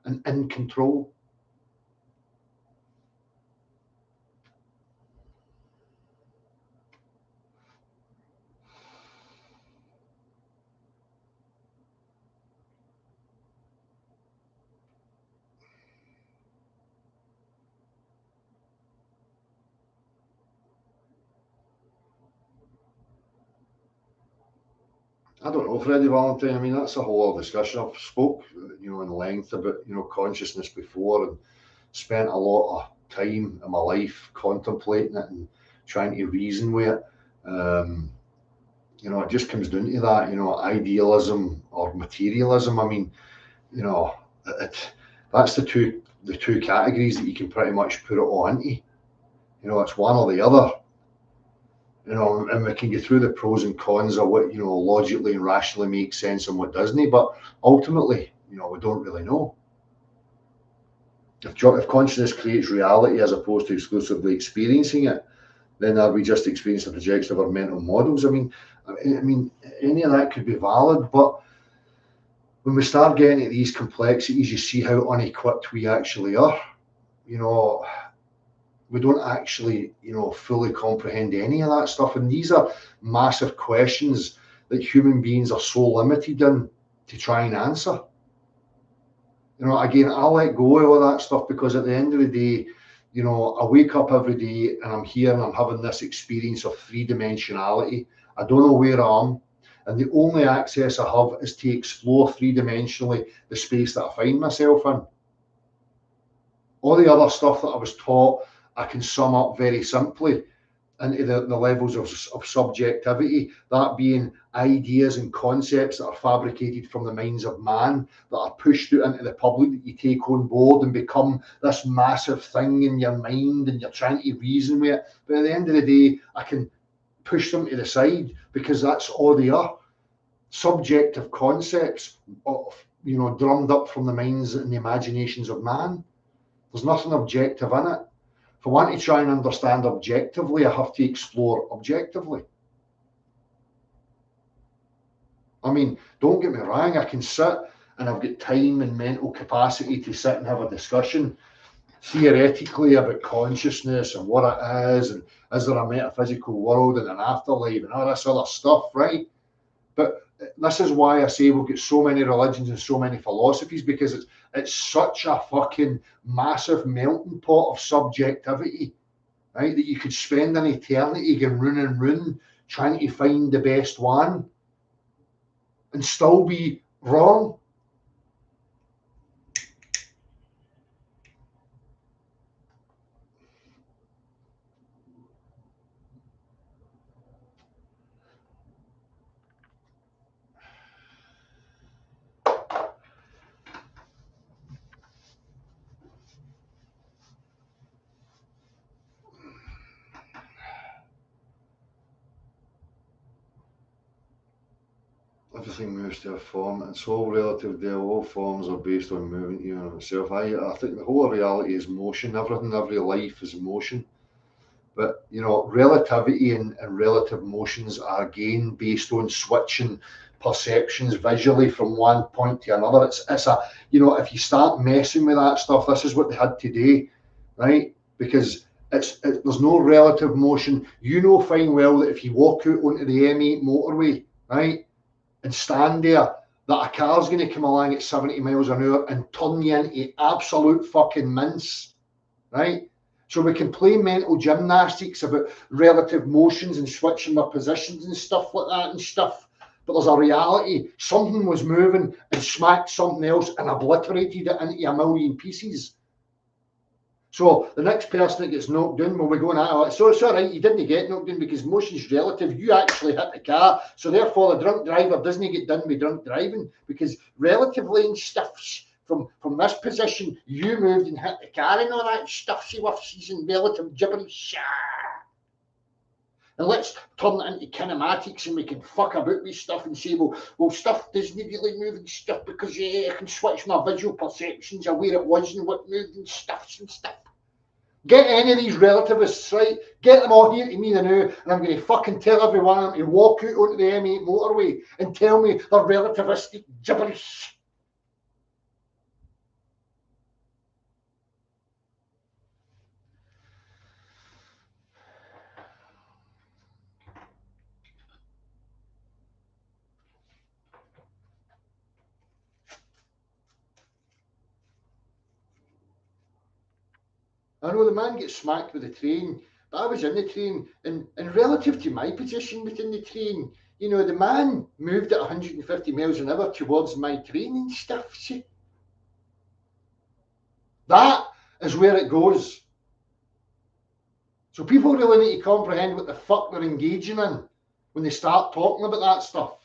and in control. I don't know, Freddie Valentine. I mean, that's a whole other discussion. I've spoke, you know, in length about, you know, consciousness before and spent a lot of time in my life contemplating it and trying to reason with it. You know, it just comes down to that, you know, idealism or materialism. I mean, you know, that's the two categories that you can pretty much put it all into. You know, it's one or the other. You know, and we can go through the pros and cons of what, you know, logically and rationally makes sense and what doesn't. But ultimately, you know, we don't really know. If consciousness creates reality as opposed to exclusively experiencing it, then are we just experiencing a projection of our mental models? I mean, any of that could be valid, but when we start getting at these complexities, you see how unequipped we actually are. You know, we don't actually, you know, fully comprehend any of that stuff. And these are massive questions that human beings are so limited in to try and answer. You know, again, I let go of all that stuff because at the end of the day, you know, I wake up every day and I'm here and I'm having this experience of three-dimensionality. I don't know where I am. And the only access I have is to explore three-dimensionally the space that I find myself in. All the other stuff that I was taught, I can sum up very simply into the levels of subjectivity, that being ideas and concepts that are fabricated from the minds of man, that are pushed out into the public, that you take on board and become this massive thing in your mind and you're trying to reason with it. But at the end of the day, I can push them to the side because that's all they are. Subjective concepts of, you know, drummed up from the minds and the imaginations of man. There's nothing objective in it. If I want to try and understand objectively, I have to explore objectively. I mean, don't get me wrong, I can sit and I've got time and mental capacity to sit and have a discussion theoretically about consciousness and what it is, and is there a metaphysical world and an afterlife and all this other stuff, right? But this is why I say we've got so many religions and so many philosophies, because it's such a fucking massive melting pot of subjectivity, right? That you could spend an eternity going round and round trying to find the best one and still be wrong. Everything moves to a form. It's all relative there. All forms are based on movement in and of itself. I think the whole of reality is motion. Everything, every life is motion. But, you know, relativity and relative motions are again based on switching perceptions visually from one point to another. It's a, you know, if you start messing with that stuff, this is what they had today, right? Because there's no relative motion. You know fine well that if you walk out onto the M8 motorway, right, and stand there, that a car's going to come along at 70 miles an hour and turn you into absolute fucking mince, right? So we can play mental gymnastics about relative motions and switching their positions and stuff like that and stuff. But there's a reality. Something was moving and smacked something else and obliterated it into a million pieces. So the next person that gets knocked down, well, we're going, so it's all right, you didn't get knocked down because motion's relative. You actually hit the car. So therefore, the drunk driver doesn't get done with drunk driving because relatively and stuff from this position, you moved and hit the car and all that stuff. See what she's in relative gibberish. And let's turn it into kinematics and we can fuck about with stuff and say, well, stuff doesn't really move and stuff because I can switch my visual perceptions of where it was and what moved and stuff. Get any of these relativists, right? Get them all here to me now, and I'm going to fucking tell everyone I'm going to walk out onto the M8 motorway and tell me they're relativistic gibberish. I know the man gets smacked with the train, but I was in the train, and relative to my position within the train, you know, the man moved at 150 miles an hour towards my train and stuff. See? That is where it goes. So people really need to comprehend what the fuck they're engaging in when they start talking about that stuff.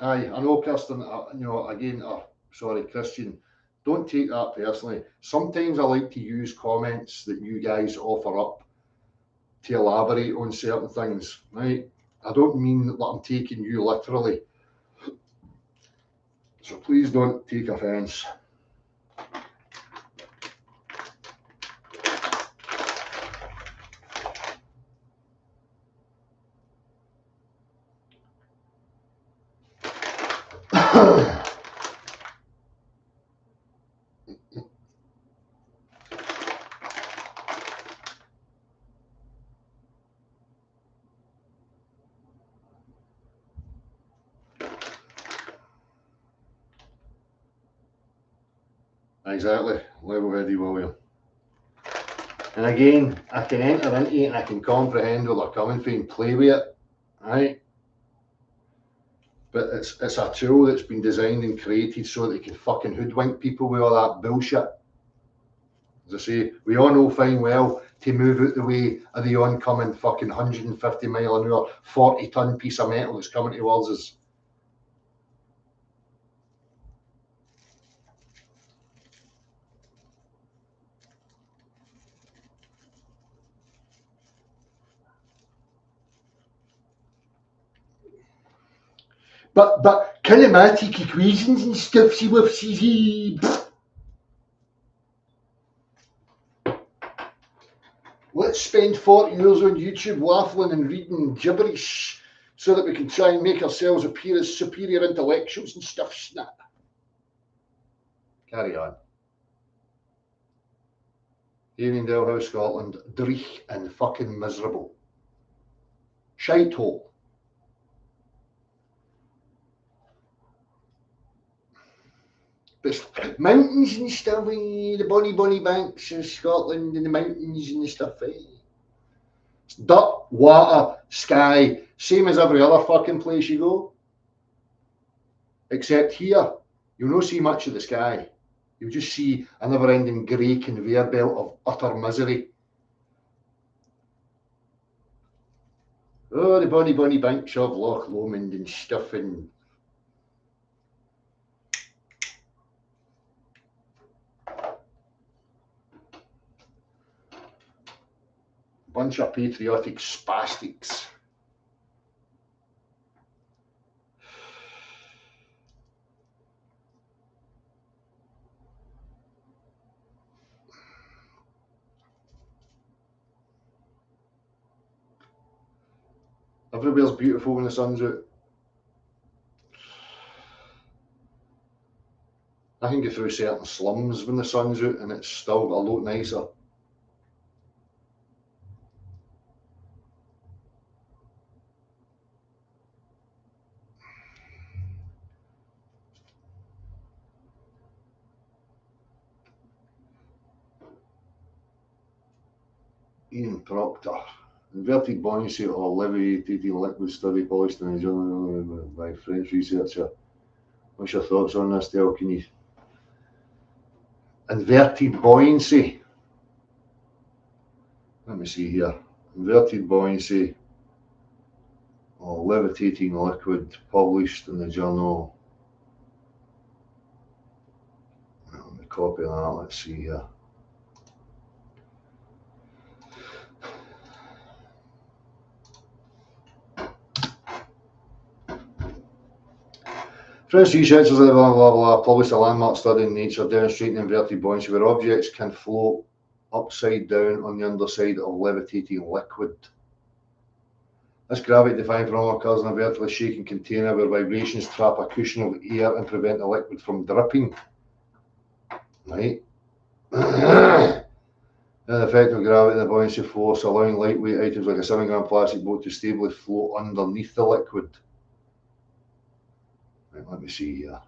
Aye, I know, Kirsten, you know, again, sorry, Christian, don't take that personally. Sometimes I like to use comments that you guys offer up to elaborate on certain things, right? I don't mean that I'm taking you literally. So please don't take offence. Exactly, level-headed William. And again, I can enter into it and I can comprehend where they're coming from and play with it, right? But it's a tool that's been designed and created so that it can fucking hoodwink people with all that bullshit. As I say, we all know fine well to move out the way of the oncoming fucking 150 mile an hour, 40-ton piece of metal that's coming towards us. But kinematic equations and stuff, see with see. Let's spend 40 years on YouTube waffling and reading gibberish so that we can try and make ourselves appear as superior intellectuals and stuff. Snap. Carry on. Avondale House, Scotland, dreich and fucking miserable. Shite hole. But mountains and stuff, the bonny banks of Scotland and the mountains and the stuff. It's dirt, water, sky, same as every other fucking place you go. Except here, you'll not see much of the sky. You'll just see a never-ending grey conveyor belt of utter misery. Oh, the bonny banks of Loch Lomond and stuff, and bunch of patriotic spastics. Everywhere's beautiful when the sun's out. I can get through certain slums when the sun's out and it's still a lot nicer. Ian Proctor. Inverted buoyancy or levitating liquid study published in a journal by French researcher. What's your thoughts on this, Del? Can you? Inverted buoyancy. Let me see here. Inverted buoyancy or levitating liquid published in the journal. Let me copy that. Let's see here. French researchers published a landmark study in Nature demonstrating inverted buoyancy where objects can float upside down on the underside of levitating liquid. This gravity-defying phenomenon occurs in a vertically shaking container where vibrations trap a cushion of air and prevent the liquid from dripping. Right? The effect of gravity and the buoyancy force allowing lightweight items like a 7-gram plastic boat to stably float underneath the liquid. Right, let me see here.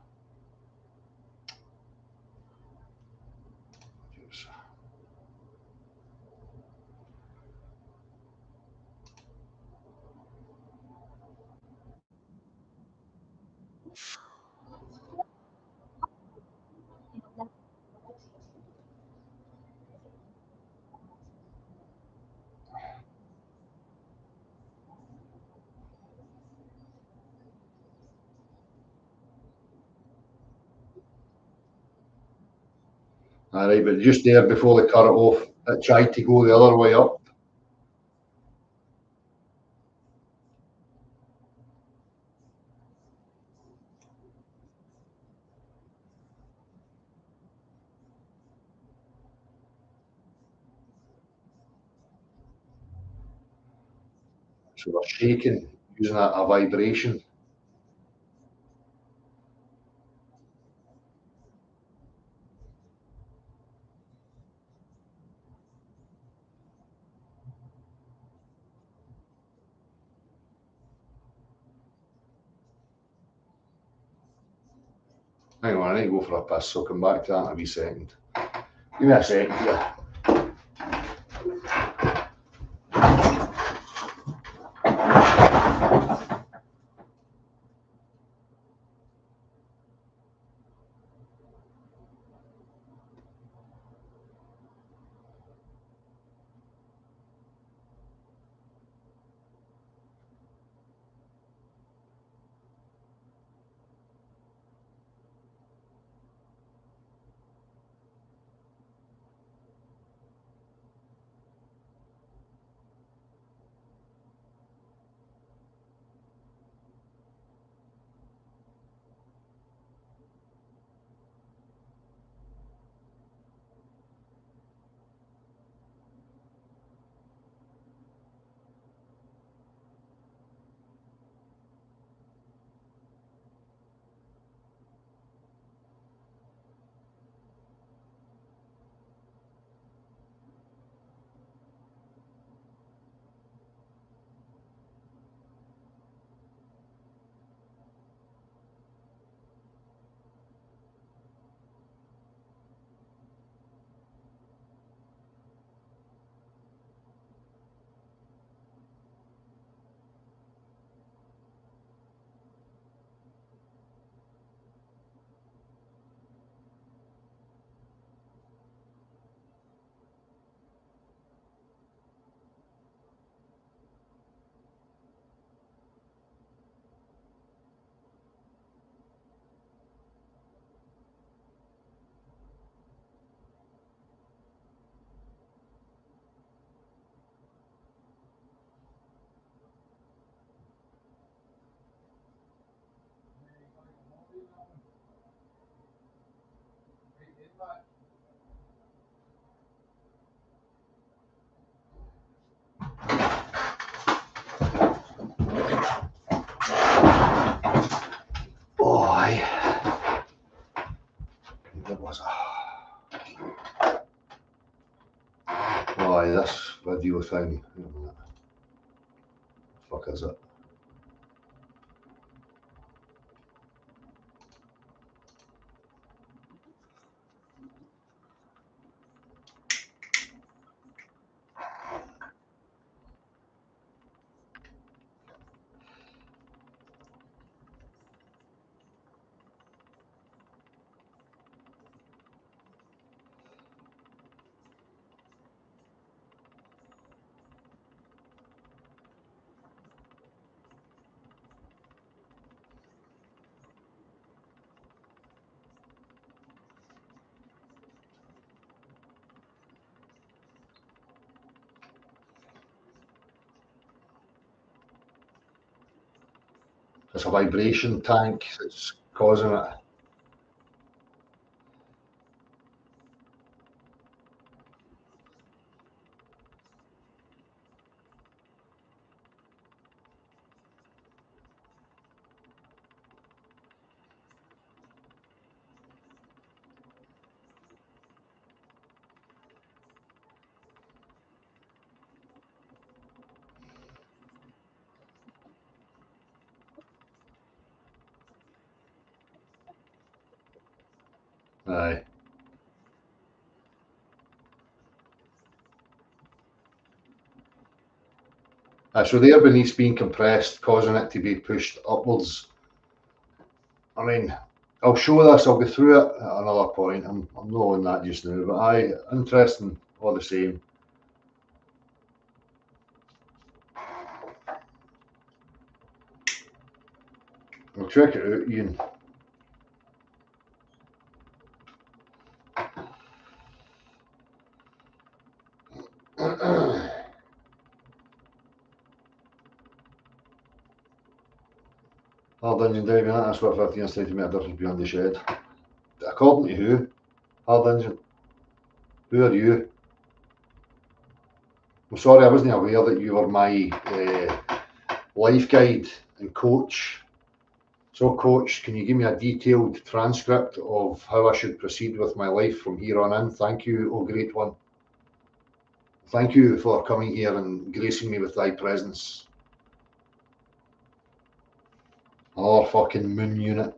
All right, but just there before they cut it off, it tried to go the other way up. So they're shaking using a vibration. Hang on, I need to go for a piss, so I'll come back to that in a wee second. Give me a second here. Oh, aye. What was it? Oh, aye, this video thing. Fuck is it? It's a vibration tank that's causing it. Aye. So the air beneath's being compressed, causing it to be pushed upwards. I mean, I'll show this, I'll go through it at another point. I'm not on that just now, but aye, interesting all the same. Well, check it out, Ian. Hard engine diving, that's what 15 centimetre difference beyond the shed. According to who? Hard engine. Who are you? I'm sorry, I wasn't aware that you were my life guide and coach. So, coach, can you give me a detailed transcript of how I should proceed with my life from here on in? Thank you, oh great one. Thank you for coming here and gracing me with thy presence. Our fucking moon unit.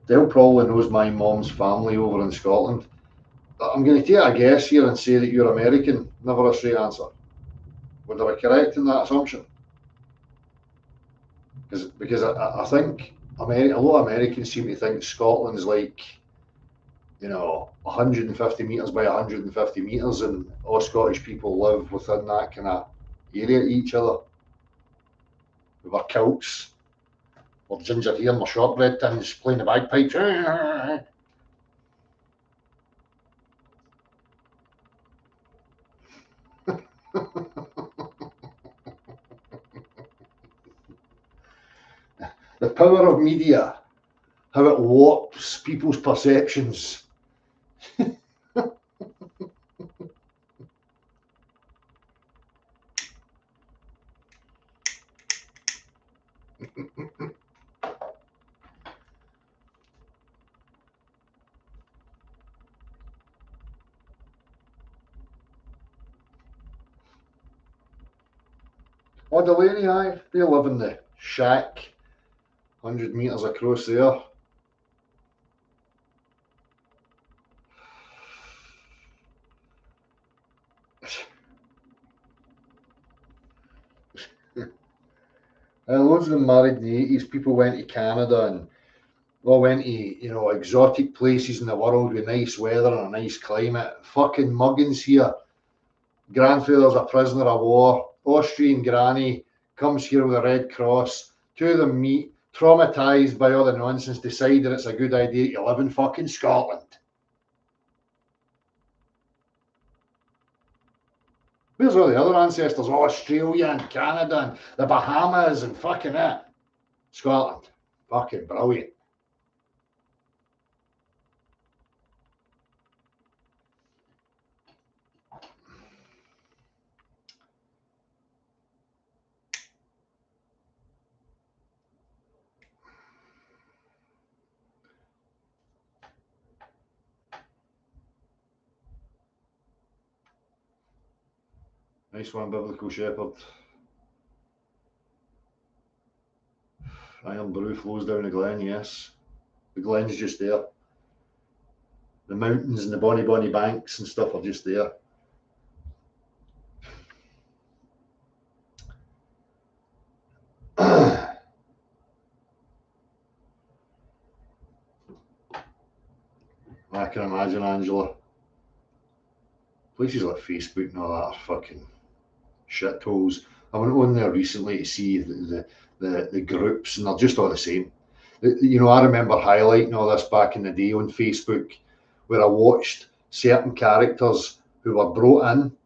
Dale probably knows my mom's family over in Scotland. I'm going to take a guess here and say that you're American. Never a straight answer. Would I be correct in that assumption? Because I think a lot of Americans seem to think Scotland's like, 150 metres by 150 metres, and all Scottish people live within that kind of area to each other. With our kilts, our ginger hair and our shortbread tins, playing the bagpipes. The power of media, how it warps people's perceptions. Oh, Delaney, aye, they live in the shack, 100 metres across there. Loads of them married in the 80s. People went to Canada and all went to, exotic places in the world with nice weather and a nice climate. Fucking muggins here. Grandfather's a prisoner of war. Austrian granny comes here with a Red Cross. Two of them meet, traumatised by all the nonsense, decide that it's a good idea to live in fucking Scotland. Where's all the other ancestors? Oh, Australia and Canada and the Bahamas and fucking it. Scotland. Fucking brilliant. Nice one, Biblical Shepherd. Iron Brew flows down the glen, yes. The glen's just there. The mountains and the bonny banks and stuff are just there. I can imagine, Angela. Places like Facebook and all that are fucking shitholes. I went on there recently to see the groups, and they're just all the same. You know, I remember highlighting all this back in the day on Facebook, where I watched certain characters who were brought in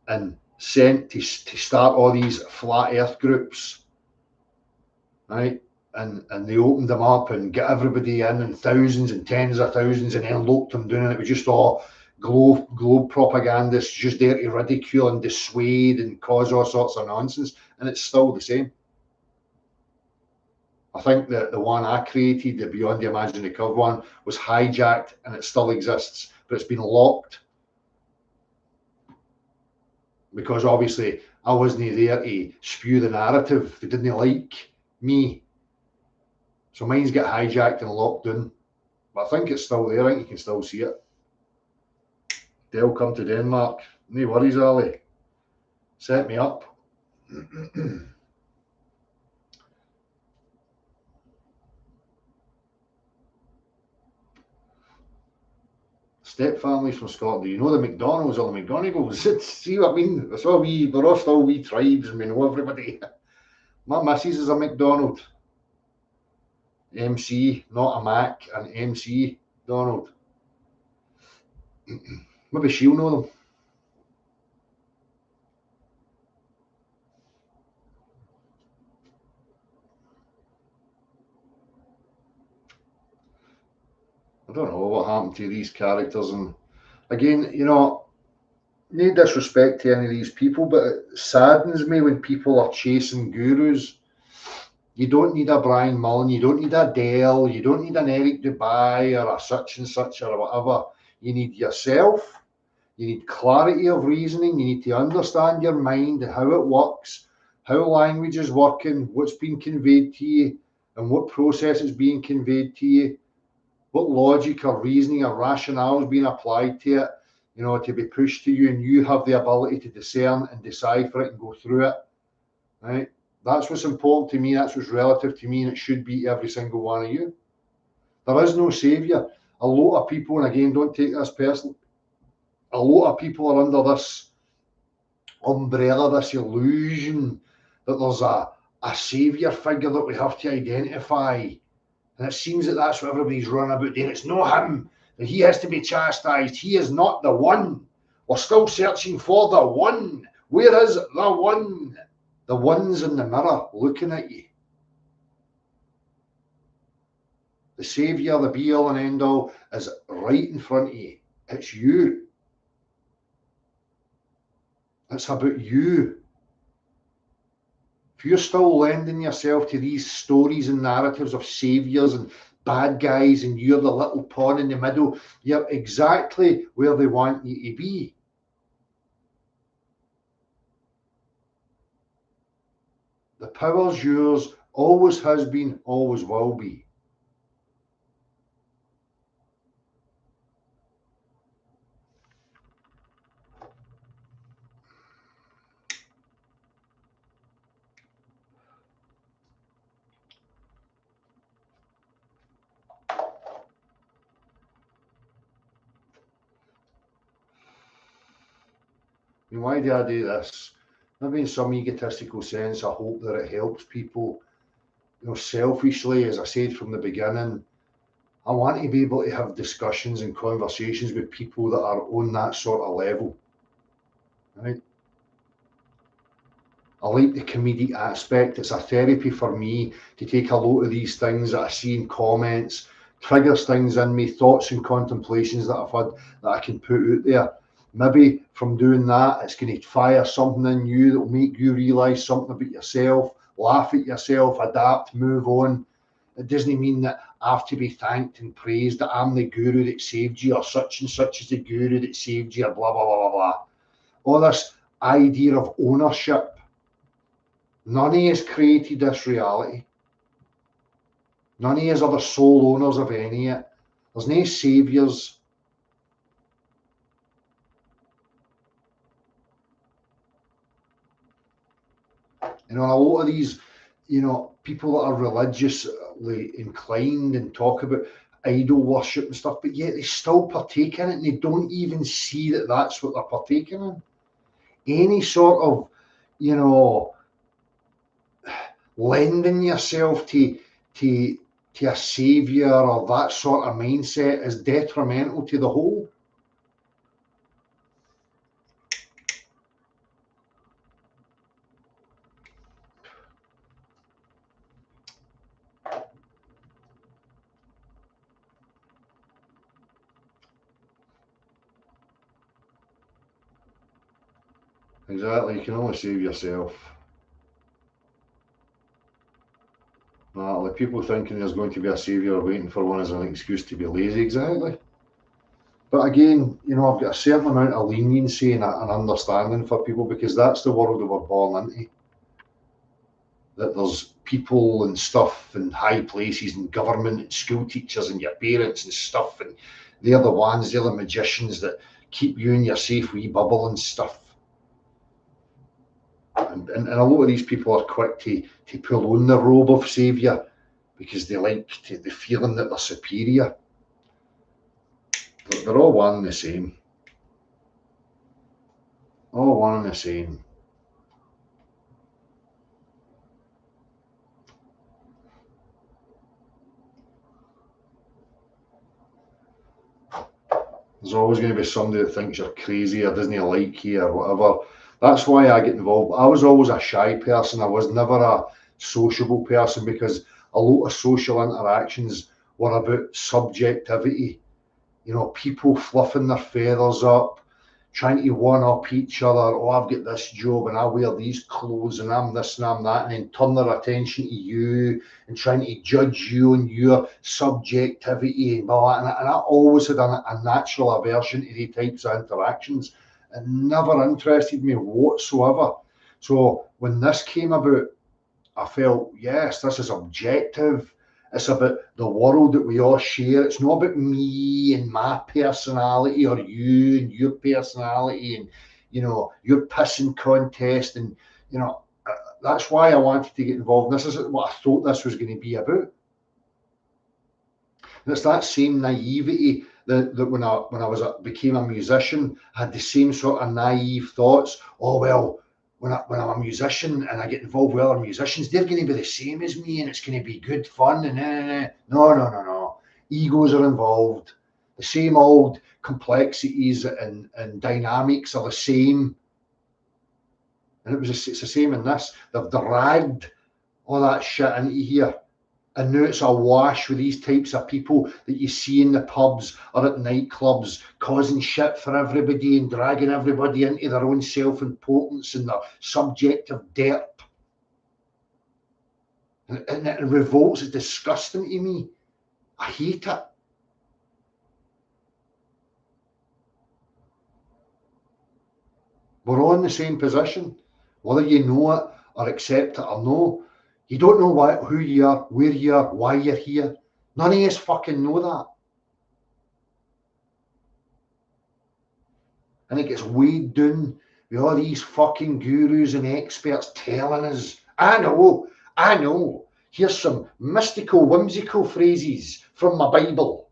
and sent to start all these flat earth groups, right? And they opened them up and get everybody in, and thousands and tens of thousands, and then locked them down, and it was just all globe propagandists just there to ridicule and dissuade and cause all sorts of nonsense, and it's still the same. I think that the one I created, the Beyond the Imaginary Curve one, was hijacked and it still exists, but it's been locked because obviously I wasn't there to spew the narrative. They didn't like me. So mine's get hijacked and locked in. But I think it's still there. I think you can still see it. They'll come to Denmark. No worries, Ali. Set me up. Step families from Scotland. Do you know the McDonalds or the McGonagalls? See what I mean? We're all still wee tribes and we know everybody. My missus is a McDonald. MC, not a Mac, an MC Donald. Maybe she'll know them. I don't know what happened to these characters, and again, you know, no disrespect to any of these people, but it saddens me when people are chasing gurus. You don't need a Brian Mullen, you don't need a Dale, you don't need an Eric Dubai or a such and such or whatever. You need yourself. You need clarity of reasoning. You need to understand your mind and how it works, how language is working, what's being conveyed to you, and what process is being conveyed to you, what logic or reasoning or rationale is being applied to it, you know, to be pushed to you, and you have the ability to discern and decipher it and go through it, right? That's what's important to me. That's what's relative to me, and it should be every single one of you. There is no saviour. A lot of people, and again, don't take this personally, a lot of people are under this umbrella, this illusion that there's a saviour figure that we have to identify. And it seems that that's what everybody's running about doing. It's not him, that he has to be chastised. He is not the one. We're still searching for the one. Where is the one? The one's in the mirror looking at you. The saviour, the be all and end all, is right in front of you. It's you. It's about you. If you're still lending yourself to these stories and narratives of saviours and bad guys, and you're the little pawn in the middle, you're exactly where they want you to be. The power's yours, always has been, always will be. I mean, why do I do this? Maybe in some egotistical sense, I hope that it helps people. You know, selfishly, as I said from the beginning, I want to be able to have discussions and conversations with people that are on that sort of level, right? I like the comedic aspect. It's a therapy for me to take a lot of these things that I see in comments, triggers things in me, thoughts and contemplations that I've had that I can put out there. Maybe from doing that, it's going to fire something in you that will make you realise something about yourself, laugh at yourself, adapt, move on. It doesn't mean that I have to be thanked and praised that I'm the guru that saved you, or such and such is the guru that saved you, or blah, blah, blah, blah, blah. All this idea of ownership. None of us created this reality. None of us are the sole owners of any of it. There's no saviours. You know, and a lot of these, people that are religiously inclined and talk about idol worship and stuff, but yet they still partake in it and they don't even see that that's what they're partaking in. Any sort of, lending yourself to a saviour or that sort of mindset is detrimental to the whole. Exactly, you can only save yourself. Like people thinking there's going to be a saviour waiting for one as an excuse to be lazy, exactly. But again, I've got a certain amount of leniency and understanding for people because that's the world that we're born into. That there's people and stuff in high places and government and school teachers and your parents and stuff, and they're the magicians that keep you in your safe wee bubble and stuff. And a lot of these people are quick to pull on the robe of saviour because they like the feeling that they're superior. They're all one and the same. All one and the same. There's always going to be somebody that thinks you're crazy or doesn't like you or whatever. That's why I get involved. I was always a shy person. I was never a sociable person because a lot of social interactions were about subjectivity. People fluffing their feathers up, trying to one up each other. Oh, I've got this job and I wear these clothes and I'm this and I'm that, and then turn their attention to you and trying to judge you and your subjectivity and all that. And I always had a natural aversion to these types of interactions. It never interested me whatsoever. So when this came about, I felt, yes, this is objective. It's about the world that we all share. It's not about me and my personality or you and your personality and, your pissing contest. And, that's why I wanted to get involved. This is what I thought this was going to be about. And it's that same naivety that when I became a musician, I had the same sort of naive thoughts. Oh, well, when I'm a musician and I get involved with other musicians, they're going to be the same as me and it's going to be good fun. And no. Egos are involved. The same old complexities and dynamics are the same. And it's the same in this. They've dragged all that shit into here. And now it's awash with these types of people that you see in the pubs or at nightclubs causing shit for everybody and dragging everybody into their own self-importance and their subjective dirt. And it revolts. It's disgusting to me. I hate it. We're all in the same position, whether you know it or accept it or no. You don't know who you are, where you are, why you're here. None of us fucking know that. And it gets weighed down with all these fucking gurus and experts telling us, I know. Here's some mystical, whimsical phrases from my Bible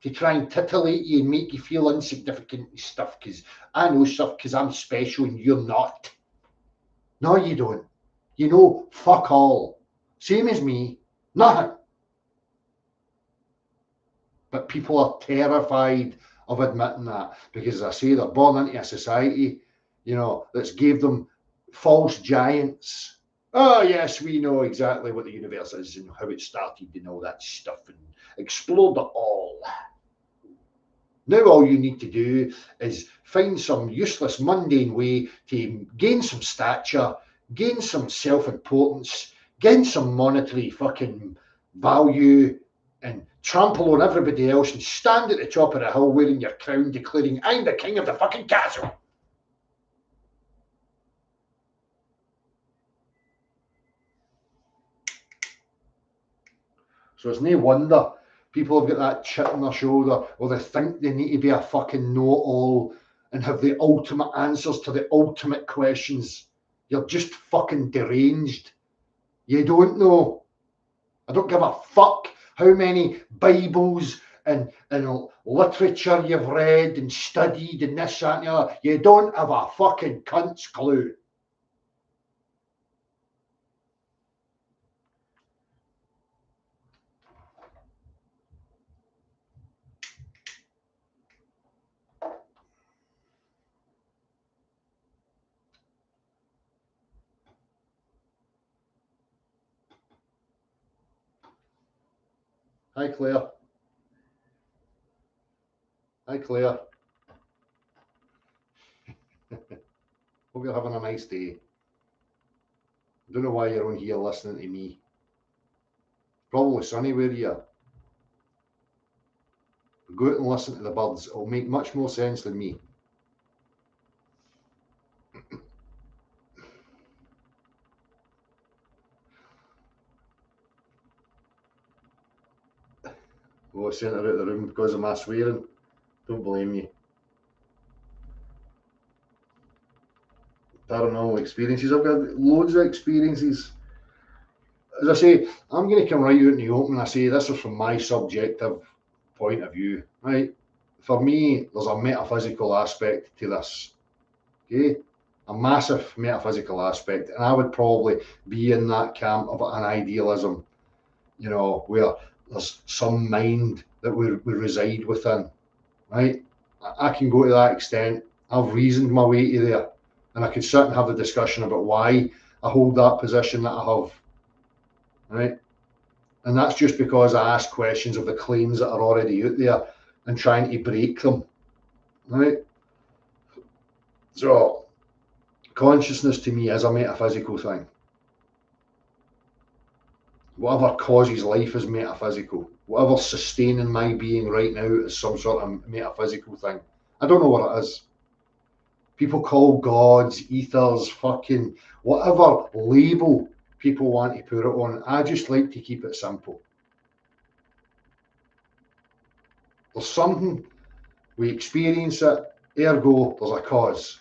to try and titillate you and make you feel insignificant and stuff, because I know stuff because I'm special and you're not. No, you don't. You know fuck all. Same as me. Nothing. But people are terrified of admitting that because, as I say, they're born into a society, that's gave them false giants. Oh, yes, we know exactly what the universe is and how it started and all that stuff and explored it all. Now all you need to do is find some useless, mundane way to gain some stature, gain some self-importance, gain some monetary fucking value, and trample on everybody else and stand at the top of the hill wearing your crown declaring, I'm the king of the fucking castle. So it's no wonder people have got that chip on their shoulder, or they think they need to be a fucking know-all and have the ultimate answers to the ultimate questions. You're just fucking deranged. You don't know. I don't give a fuck how many Bibles and literature you've read and studied and this, that, and the other. You don't have a fucking cunt's clue. Hi, Claire. Hi, Claire. Hope you're having a nice day. I don't know why you're on here listening to me. Probably sunny where you are. Go out and listen to the birds. It'll make much more sense than me. Oh, I sent her out of the room because of my swearing. Don't blame you. Paranormal experiences. I've got loads of experiences. As I say, I'm going to come right out in the open. I say this is from my subjective point of view, right? For me, there's a metaphysical aspect to this, okay? A massive metaphysical aspect, and I would probably be in that camp of an idealism, you know, where there's some mind that we reside within, right? I can go to that extent. I've reasoned my way to there, and I could certainly have the discussion about why I hold that position that I have, right? And that's just because I ask questions of the claims that are already out there and trying to break them, right? So consciousness to me is a metaphysical thing. Whatever causes life is metaphysical. Whatever's sustaining my being right now is some sort of metaphysical thing. I don't know what it is. People call gods, ethers, fucking whatever label people want to put it on. I just like to keep it simple. There's something, we experience it, ergo there's a cause.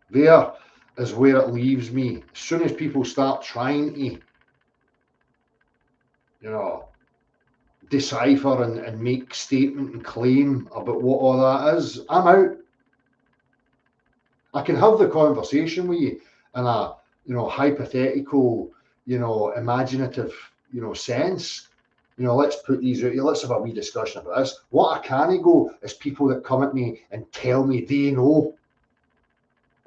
There is where it leaves me. As soon as people start trying to, you know, decipher and make statement and claim about what all that is, I'm out. I can have the conversation with you in a, you know, hypothetical, you know, imaginative, you know, sense. You know, let's put these out here. Let's have a wee discussion about this. What I can't go is people that come at me and tell me they know.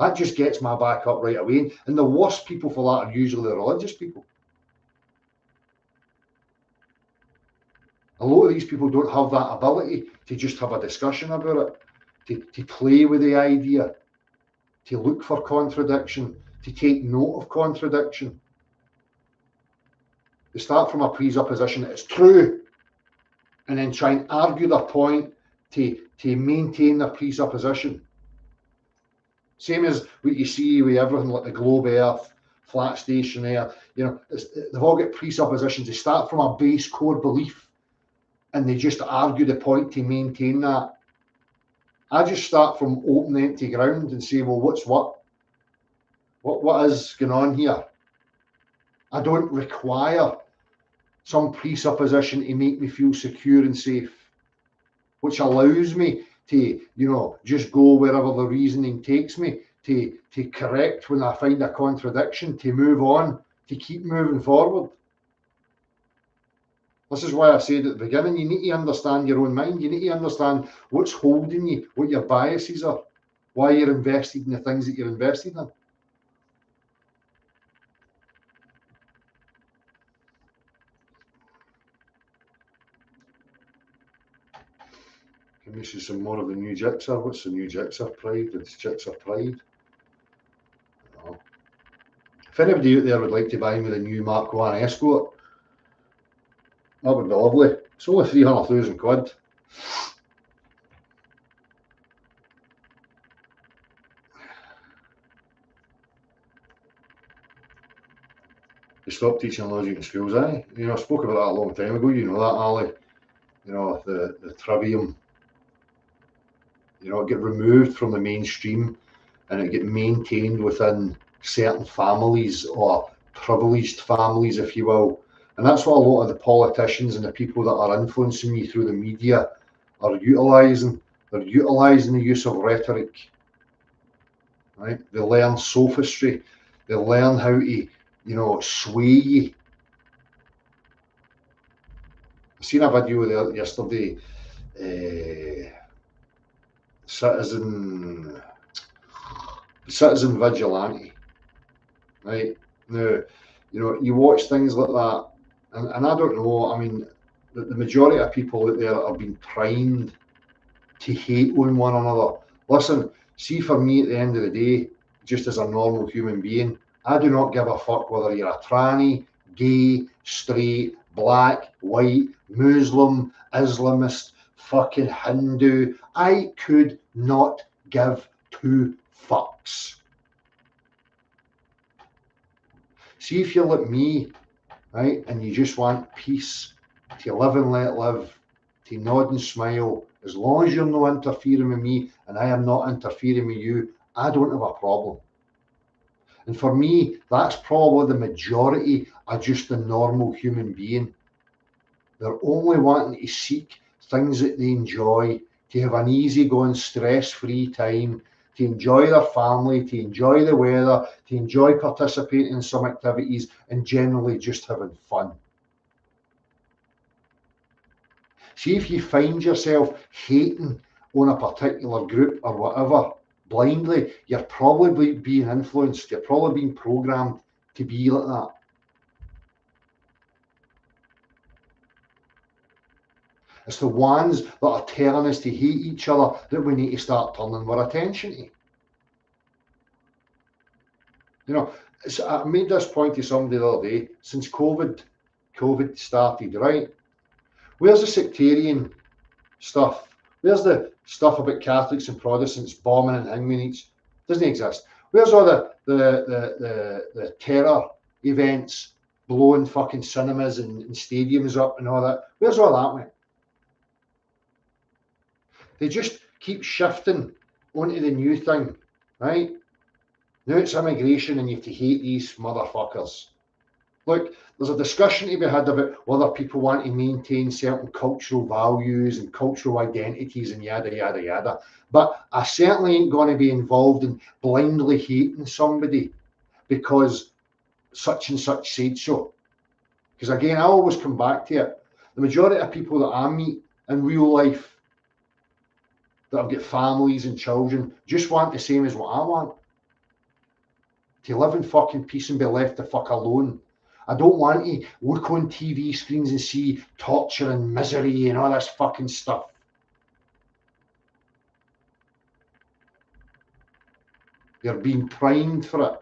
That just gets my back up right away. And the worst people for that are usually the religious people. A lot of these people don't have that ability to just have a discussion about it, to play with the idea, to look for contradiction, to take note of contradiction. They start from a presupposition that it's true and then try and argue their point to maintain their presupposition. Same as what you see with everything like the globe earth, flat station there, you know, they've all got presuppositions. They start from a base core belief and they just argue the point to maintain that. I just start from open, empty ground and say, well, what's what? What is going on here? I don't require some presupposition to make me feel secure and safe, which allows me to, you know, just go wherever the reasoning takes me, to correct when I find a contradiction, to move on, to keep moving forward. This is why I said at the beginning, you need to understand your own mind. You need to understand what's holding you, what your biases are. why you're invested in the things that you're invested in. Can we see some more of the new Jigsaw? What's the new Jigsaw Pride? It's Jigsaw Pride. Oh. If anybody out there would like to buy me the new Mark 1 Escort, that would be lovely. It's only 300,000 quid. They stopped teaching logic in schools, I spoke about that a long time ago, you know that, Ali. The trivium, it get removed from the mainstream and it get maintained within certain families or privileged families, if you will. And that's what a lot of the politicians and the people that are influencing you through the media are utilising. They're utilising the use of rhetoric, right? They learn sophistry. They learn how to, sway you. I seen a video there yesterday. Citizen vigilante, right? Now, you watch things like that, and I don't know. I mean, the majority of people out there have been primed to hate on one another. Listen, see, for me, at the end of the day, just as a normal human being, I do not give a fuck whether you're a tranny, gay, straight, black, white, Muslim, Islamist, fucking Hindu. I could not give two fucks. See, if you're like me, right, and you just want peace, to live and let live, to nod and smile, as long as you're not interfering with me and I am not interfering with you, I don't have a problem. And for me, that's probably the majority of just the normal human being. They're only wanting to seek things that they enjoy, to have an easygoing, stress-free time, to enjoy their family, to enjoy the weather, to enjoy participating in some activities, and generally just having fun. See, if you find yourself hating on a particular group or whatever, blindly, you're probably being influenced, you're probably being programmed to be like that. It's the ones that are telling us to hate each other that we need to start turning our attention to. I made this point to somebody the other day. Since COVID started, right? Where's the sectarian stuff? Where's the stuff about Catholics and Protestants bombing and hanging each? Doesn't exist. Where's all the terror events, blowing fucking cinemas and stadiums up and all that? Where's all that went? They just keep shifting onto the new thing, right? Now it's immigration and you have to hate these motherfuckers. Look, there's a discussion to be had about whether people want to maintain certain cultural values and cultural identities and yada, yada, yada. But I certainly ain't going to be involved in blindly hating somebody because such and such said so. Because again, I always come back to it. The majority of people that I meet in real life that have got families and children just want the same as what I want. To live in fucking peace and be left the fuck alone. I don't want to look on TV screens and see torture and misery and all this fucking stuff. They're being primed for it.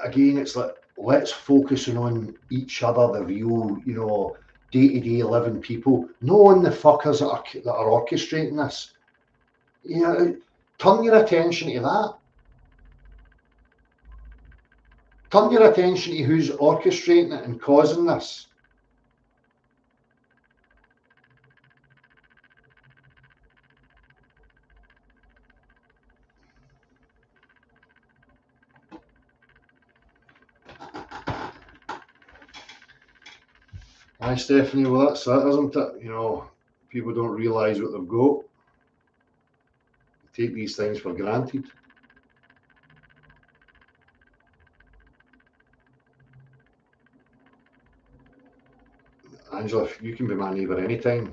Again, it's like, let's focus on each other, the real, day-to-day living people, not on the fuckers that are orchestrating this. Turn your attention to that. Turn your attention to who's orchestrating it and causing this. Hi, Stephanie. Well, that's it, isn't it? People don't realise what they've got. They take these things for granted. Angela, you can be my neighbour anytime.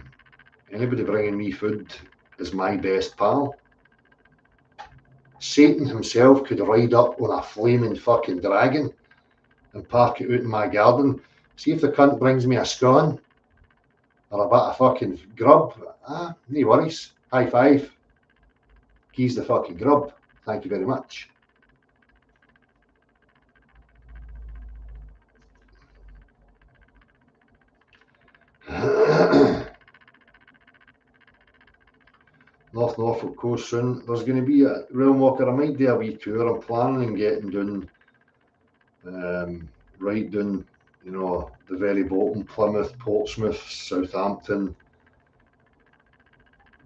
Anybody bringing me food is my best pal. Satan himself could ride up on a flaming fucking dragon and park it out in my garden. See if the cunt brings me a scone or a bit of fucking grub. No worries. High five. He's the fucking grub. Thank you very much. Norfolk coast soon. There's going to be a Realm Walker. I might do a wee tour. I'm planning on getting down, right down, you know, the very bottom, Plymouth, Portsmouth, Southampton.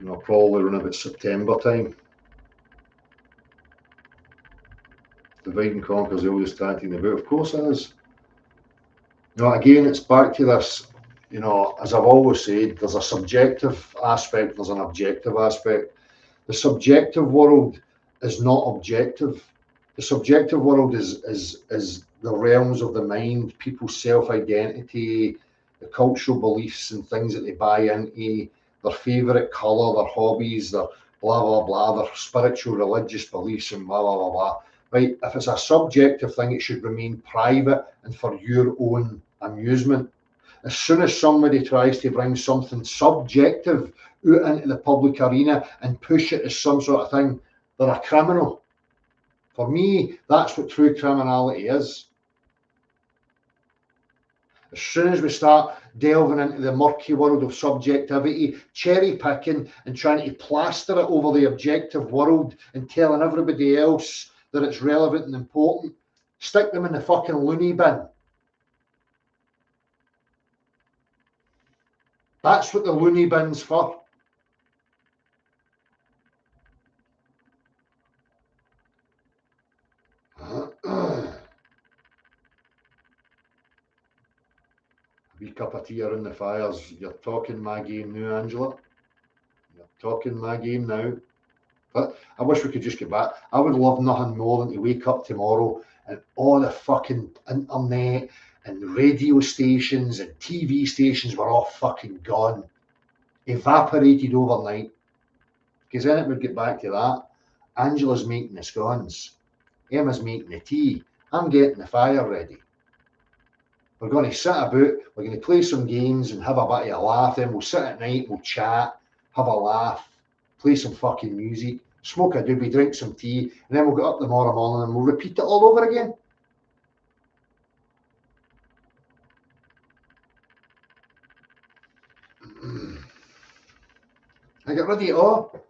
You know, probably around about September time. Divide and Conquer is the oldest tag team in the book. Of course it is. You know, again, it's back to this, you know, as I've always said, there's a subjective aspect, there's an objective aspect. The subjective world is not objective. The subjective world is the realms of the mind, people's self-identity, the cultural beliefs and things that they buy into, their favourite colour, their hobbies, their blah, blah, blah, their spiritual, religious beliefs and blah, blah, blah, blah. Right, if it's a subjective thing, it should remain private and for your own amusement. As soon as somebody tries to bring something subjective out into the public arena and push it as some sort of thing, they're a criminal. For me, that's what true criminality is. As soon as we start delving into the murky world of subjectivity, cherry picking and trying to plaster it over the objective world and telling everybody else that it's relevant and important, stick them in the fucking loony bin. That's what the loony bin's for. A wee cup of tea around the fires. You're talking my game now, Angela. You're talking my game now. But I wish we could just get back. I would love nothing more than to wake up tomorrow and all the fucking internet and radio stations and TV stations were all fucking gone. Evaporated overnight. Because then it would get back to that. Angela's making the scones. Emma's making the tea. I'm getting the fire ready. We're going to sit about, we're going to play some games and have a bit of a laugh. Then we'll sit at night, we'll chat, have a laugh, play some fucking music, smoke a doobie, drink some tea, and then we'll get up tomorrow morning and we'll repeat it all over again. I get rid of it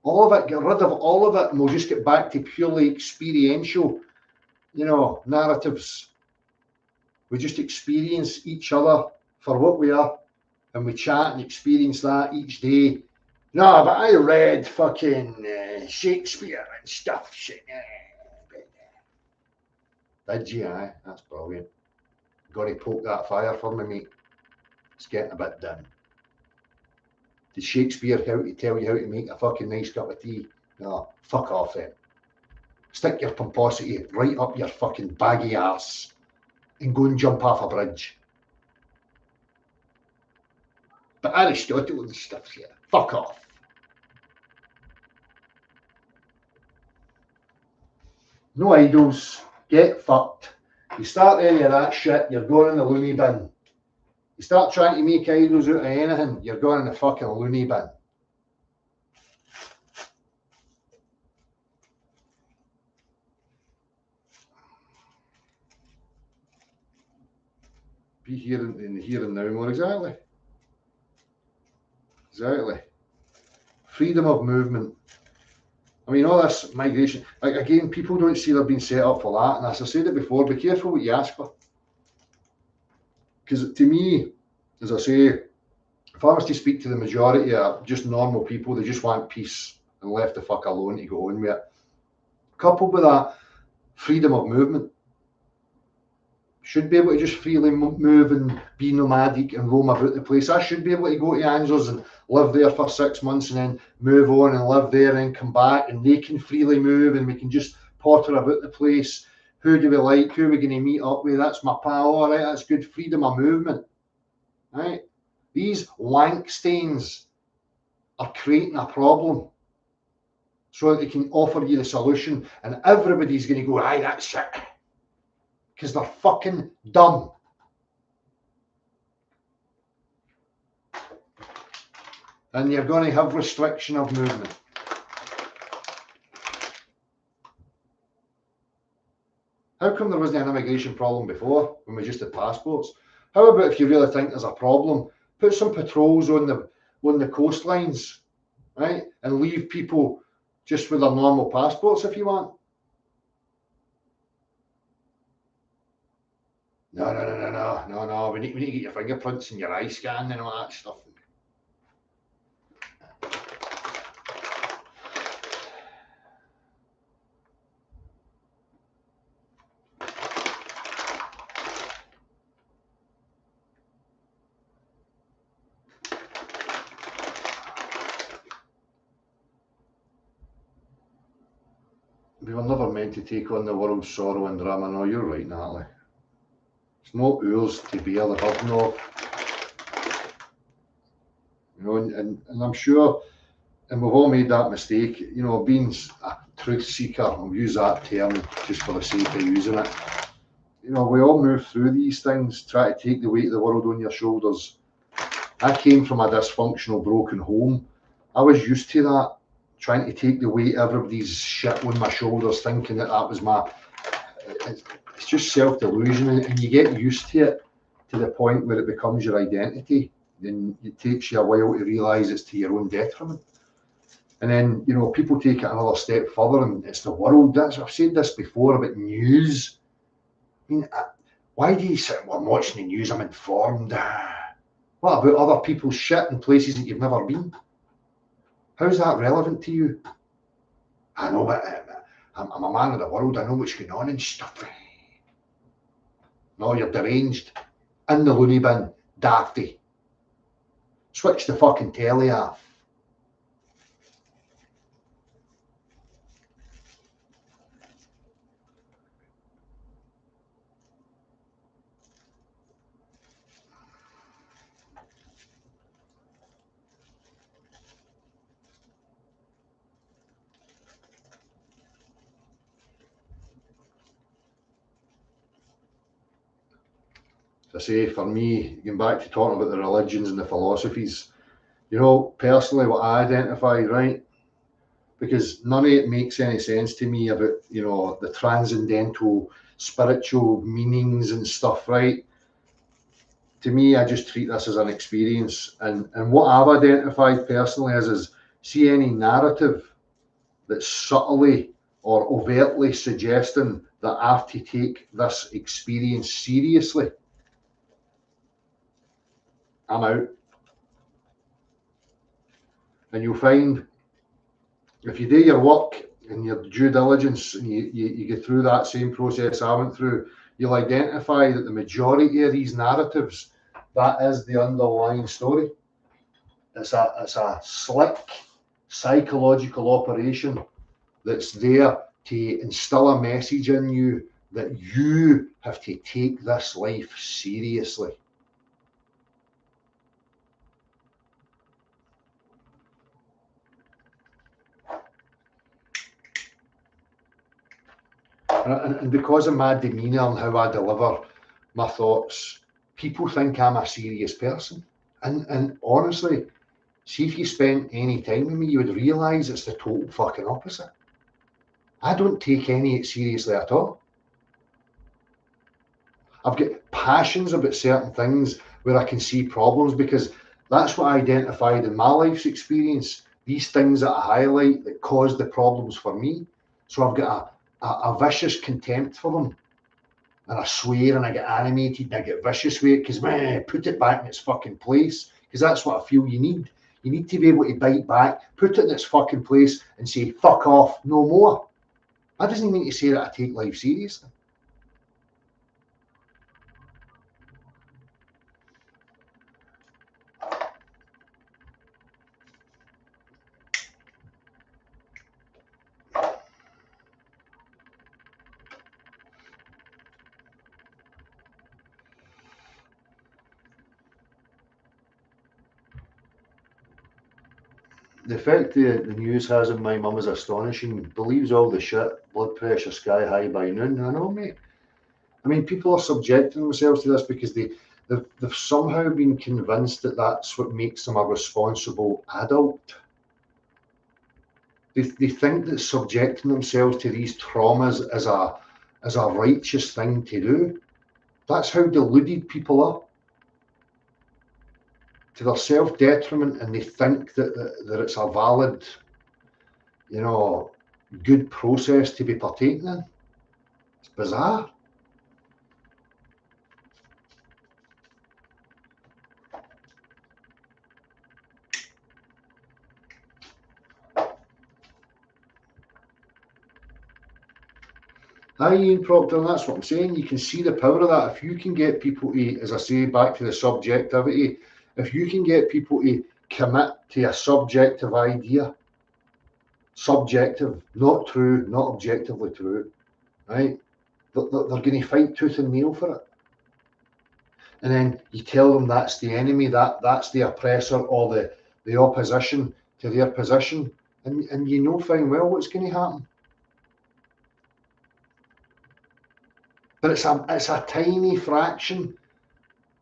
all of it, get rid of all of it, and we'll just get back to purely experiential, you know, narratives. We just experience each other for what we are, and we chat and experience that each day. No, but I read fucking Shakespeare and stuff. Did you? Aye, that's brilliant. Got to poke that fire for me, mate. It's getting a bit dim. Did Shakespeare tell you how to make a fucking nice cup of tea? No, fuck off then. Stick your pomposity right up your fucking baggy ass and go and jump off a bridge. But Aristotle and stuff here, fuck off. No idols, get fucked. You start any of that shit, you're going in the loony bin. You start trying to make idols out of anything, you're going in the fucking loony bin. Be here in the here and now more, exactly. Exactly. Freedom of movement. I mean, all this migration, like again, people don't see they're being set up for that. And as I said it before, be careful what you ask for. Because to me, as I say, if I was to speak to the majority of just normal people, they just want peace and left the fuck alone to go on with it. Coupled with that, freedom of movement. should be able to just freely move and be nomadic and roam about the place. I should be able to go to Angers and live there for 6 months and then move on and live there and come back, and they can freely move and we can just potter about the place. Who do we like? Who are we going to meet up with? That's my pal. All right, that's good. Freedom of movement. Right? These wank stains are creating a problem so that they can offer you the solution, and everybody's going to go, aye, that's shit. Because they're fucking dumb. And you're going to have restriction of movement. How come there wasn't an immigration problem before when we just had passports? How about if you really think there's a problem, put some patrols on the coastlines, right? And leave people just with their normal passports if you want. No. We need to get your fingerprints and your eye scan and all that stuff. We were never meant to take on the world's sorrow and drama. No, you're right, Natalie. It's not ours to bear the burden of. You know, and I'm sure, and we've all made that mistake, you know, being a truth seeker, I'll use that term just for the sake of using it. You know, we all move through these things, try to take the weight of the world on your shoulders. I came from a dysfunctional, broken home. I was used to that, trying to take the weight of everybody's shit on my shoulders, thinking that was my... It's just self-delusion, and you get used to it to the point where it becomes your identity. Then it takes you a while to realise it's to your own detriment. And then, you know, people take it another step further, and it's the world. I've said this before about news. I mean, why do you say, well, I'm watching the news, I'm informed? What about other people's shit in places that you've never been? How's that relevant to you? I know, but I'm a man of the world. I know what's going on and stuff. No, you're deranged. In the loony bin, dafty. Switch the fucking telly off. I say, for me, going back to talking about the religions and the philosophies, you know, personally, what I identify, right? Because none of it makes any sense to me about, you know, the transcendental spiritual meanings and stuff, right? To me, I just treat this as an experience. And what I've identified personally is see any narrative that's subtly or overtly suggesting that I have to take this experience seriously, I'm out. And you'll find if you do your work and your due diligence and you get through that same process I went through, you'll identify that the majority of these narratives, that is the underlying story. It's a slick psychological operation that's there to instill a message in you that you have to take this life seriously. And because of my demeanour and how I deliver my thoughts, people think I'm a serious person. And honestly, see if you spent any time with me, you would realise it's the total fucking opposite. I don't take any of it seriously at all. I've got passions about certain things where I can see problems because that's what I identified in my life's experience. These things that I highlight that caused the problems for me. So I've got a vicious contempt for them. And I swear and I get animated and I get vicious with it because, man, put it back in its fucking place. Because that's what I feel you need. You need to be able to bite back, put it in its fucking place and say, fuck off, no more. That doesn't mean to say that I take life seriously. the effect the news has on my mum is astonishing. Believes all the shit. Blood pressure sky high by noon. I know, mate. I mean, people are subjecting themselves to this because they've somehow been convinced that that's what makes them a responsible adult. They think that subjecting themselves to these traumas is a righteous thing to do. That's how deluded people are to their self-detriment, and they think that it's a valid, good process to be partaking in. It's bizarre. Aye, Ian Proctor, and that's what I'm saying. You can see the power of that. If you can get people to, as I say, back to the subjectivity, if you can get people to commit to a subjective idea, subjective, not true, not objectively true, right? They're going to fight tooth and nail for it. And then you tell them that's the enemy, that's the oppressor or the opposition to their position, and you know fine well what's going to happen. But it's a tiny fraction.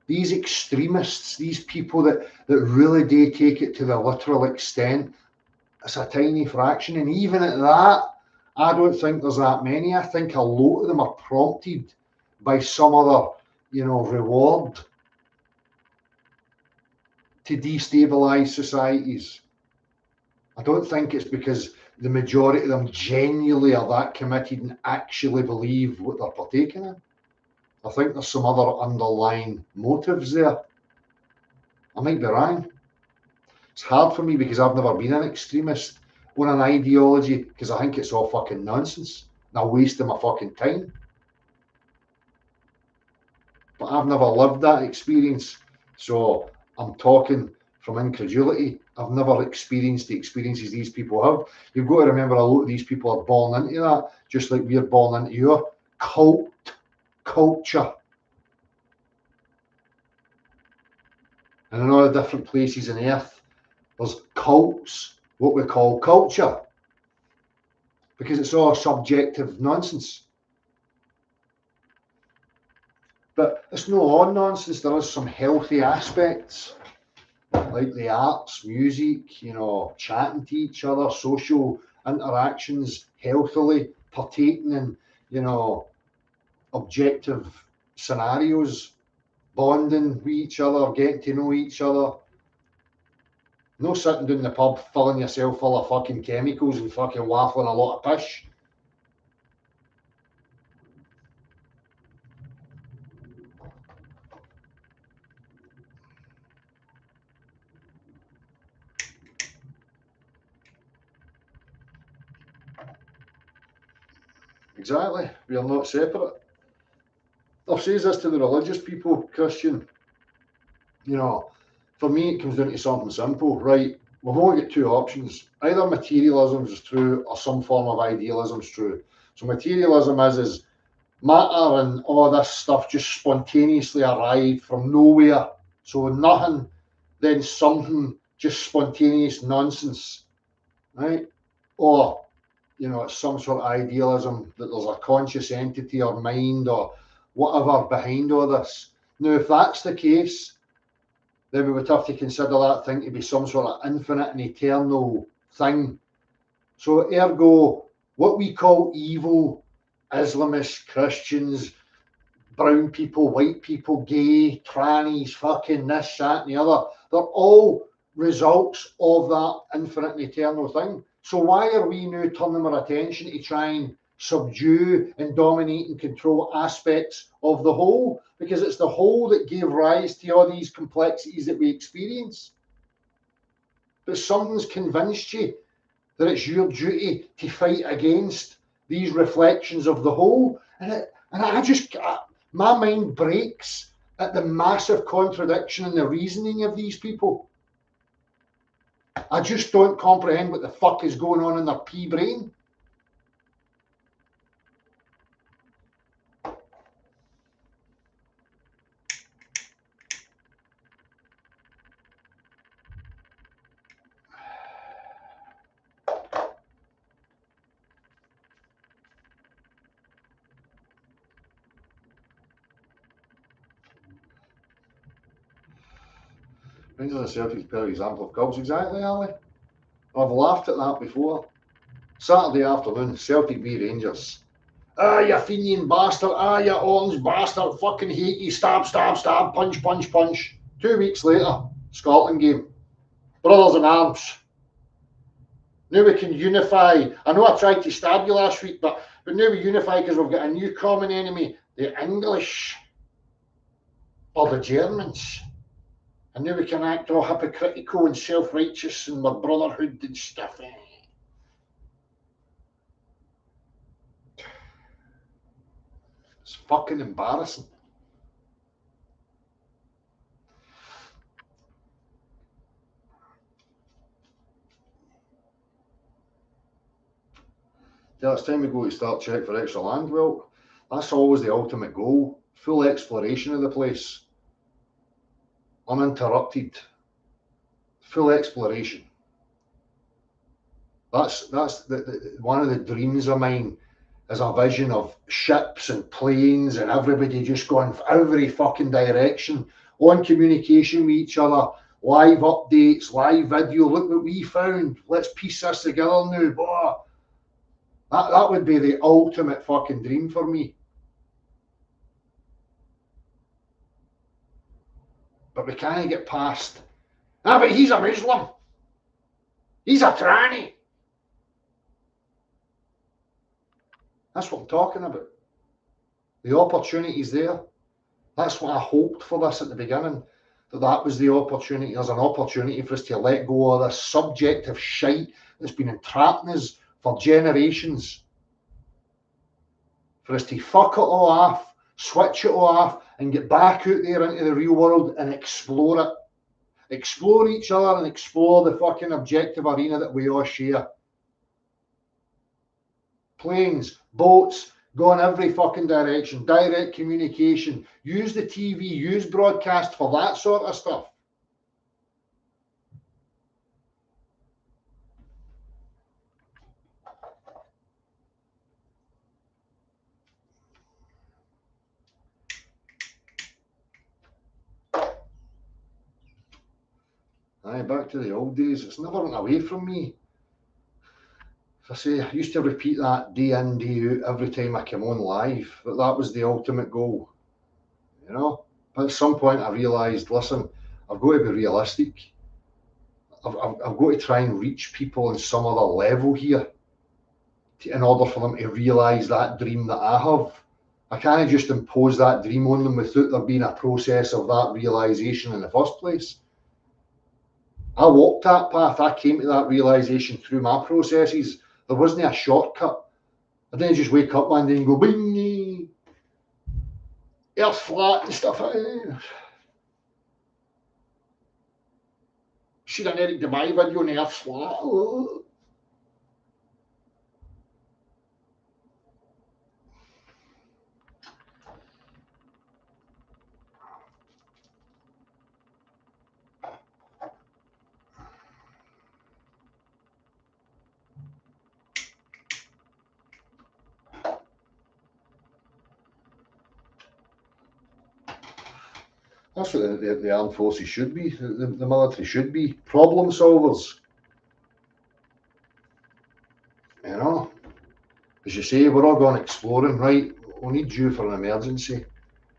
These extremists, these people that really do take it to the literal extent, it's a tiny fraction. And even at that, I don't think there's that many. I think a lot of them are prompted by some other, reward to destabilize societies. I don't think it's because the majority of them genuinely are that committed and actually believe what they're partaking in. I think there's some other underlying motives there. I might be wrong. It's hard for me because I've never been an extremist on an ideology because I think it's all fucking nonsense and a waste of my fucking time. But I've never lived that experience, so I'm talking from incredulity. I've never experienced the experiences these people have. You've got to remember a lot of these people are born into that, just like we're born into your cult culture. And in all the different places on earth, there's cults, what we call culture, because it's all subjective nonsense. But it's not all nonsense. There is some healthy aspects, like the arts, music, chatting to each other, social interactions, healthily partaking in, objective scenarios, bonding with each other, getting to know each other. No sitting down the pub, filling yourself full of fucking chemicals and fucking waffling a lot of pish. Exactly. We are not separate. I've said this to the religious people, Christian. For me, it comes down to something simple, right? We've only got two options. Either materialism is true or some form of idealism is true. So materialism is matter and all this stuff just spontaneously arrived from nowhere. So nothing, then something, just spontaneous nonsense, right? Or, it's some sort of idealism that there's a conscious entity or mind or whatever behind all this. Now, if that's the case, then we would have to consider that thing to be some sort of infinite and eternal thing. So ergo, what we call evil, Islamists, Christians, brown people, white people, gay, trannies, fucking this, that, and the other, they're all results of that infinite and eternal thing. So why are we now turning our attention to try and subdue and dominate and control aspects of the whole? Because it's the whole that gave rise to all these complexities that we experience. But something's convinced you that it's your duty to fight against these reflections of the whole. And my mind breaks at the massive contradiction in the reasoning of these people. I just don't comprehend what the fuck is going on in their pea brain. Rangers and Celtic's per example of goals. Exactly, Ali. I've laughed at that before. Saturday afternoon, Celtic v Rangers. Ah, you Fenian bastard. Ah, you orange bastard. Fucking hate you. Stab, stab, stab. Punch, punch, punch. 2 weeks later, Scotland game. Brothers in arms. Now we can unify. I know I tried to stab you last week, but now we unify because we've got a new common enemy, the English or the Germans. And now we can act all hypocritical and self-righteous and our brotherhood and stuff. It's fucking embarrassing. Yeah, it's time we go to start check for extra land. Well, that's always the ultimate goal. Full exploration of the place. Uninterrupted. Full exploration. That's one of the dreams of mine, is a vision of ships and planes and everybody just going every fucking direction, on communication with each other, live updates, live video. Look what we found. Let's piece this together now. Boy, that would be the ultimate fucking dream for me. But we can't get past. Ah, but he's a Muslim. He's a tranny. That's what I'm talking about. The opportunity's there. That's what I hoped for this at the beginning. That was the opportunity. There's an opportunity for us to let go of this subjective shite that's been entrapping us for generations. For us to fuck it all off, switch it all off, and get back out there into the real world and explore it. Explore each other and explore the fucking objective arena that we all share. Planes, boats, go in every fucking direction, direct communication, use the TV, use broadcast for that sort of stuff. Aye, back to the old days. It's never went away from me. As I say, I used to repeat that day in, day out every time I came on live, but that was the ultimate goal, you know. But at some point I realised, listen, I've got to be realistic. I've got to try and reach people on some other level here in order for them to realise that dream that I have. I can't just impose that dream on them without there being a process of that realisation in the first place. I walked that path. I came to that realisation through my processes. There wasn't a shortcut. I didn't just wake up one day and go, bing, earth flat and stuff. See an Eric Dubai video on the earth flat. Oh. That's what the armed forces should be. The military should be problem solvers. You know, as you say, we're all going exploring, right? We need you for an emergency.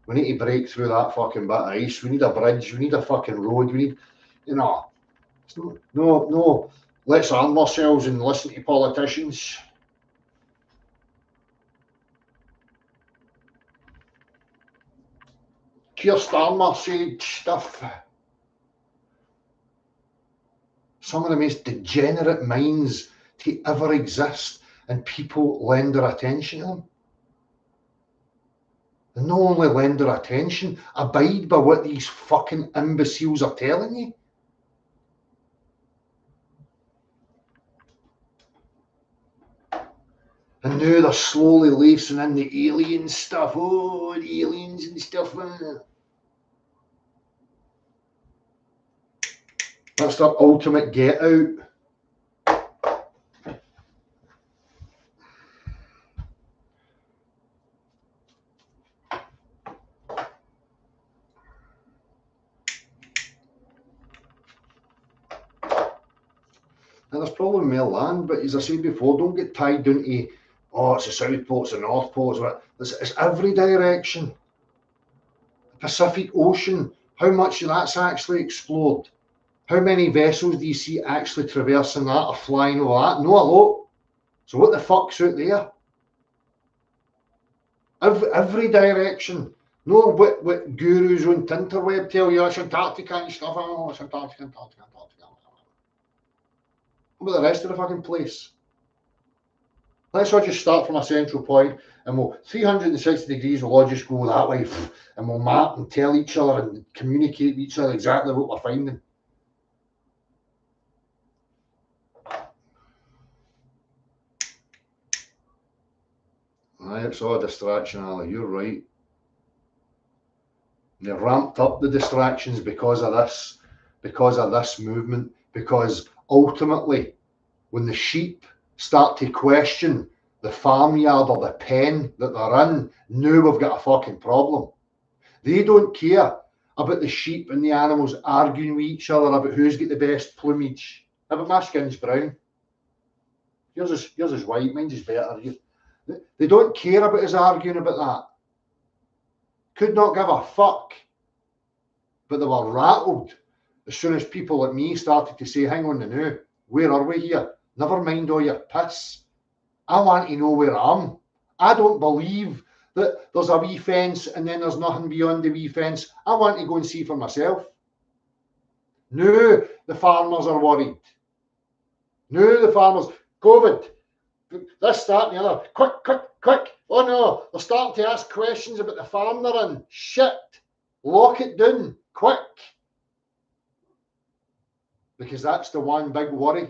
We need to break through that fucking bit of ice. We need a bridge. We need a fucking road. We need, you know, no. Let's arm ourselves and listen to politicians. Keir Starmer said stuff. Some of the most degenerate minds to ever exist, and people lend their attention to them. And not only lend their attention, abide by what these fucking imbeciles are telling you. And now they're slowly lacing in the alien stuff. Oh, the aliens and stuff. That's their ultimate get out. And there's probably more land, but as I said before, don't get tied down to, oh, it's the South Pole, it's the North Pole, it's every direction. The Pacific Ocean, how much of that's actually explored? How many vessels do you see actually traversing that or flying over that? No, a lot. So what the fuck's out there? Every direction. No, what gurus on Tinterweb tell you, it's Antarctica and stuff. Oh, it's Antarctica. What about the rest of the fucking place? Let's all just start from a central point and we'll 360 degrees, we'll all just go that way and we'll map and tell each other and communicate with each other exactly what we're finding. Aye, it's all a distraction, Ali. You're right. They've ramped up the distractions because of this movement, because ultimately when the sheep start to question the farmyard or the pen that they're in, now we've got a fucking problem. They don't care about the sheep and the animals arguing with each other about who's got the best plumage. How about my skin's brown? Yours is white, mine's is better. They don't care about us arguing about that. Could not give a fuck. But they were rattled as soon as people like me started to say, hang on now, where are we here? Never mind all your piss. I want to know where I am. I don't believe that there's a wee fence and then there's nothing beyond the wee fence. I want to go and see for myself. Now the farmers are worried. Now the farmers, COVID, this, that and the other. Quick. Oh no, they're starting to ask questions about the farm they're in. Shit. Lock it down. Quick. Because that's the one big worry.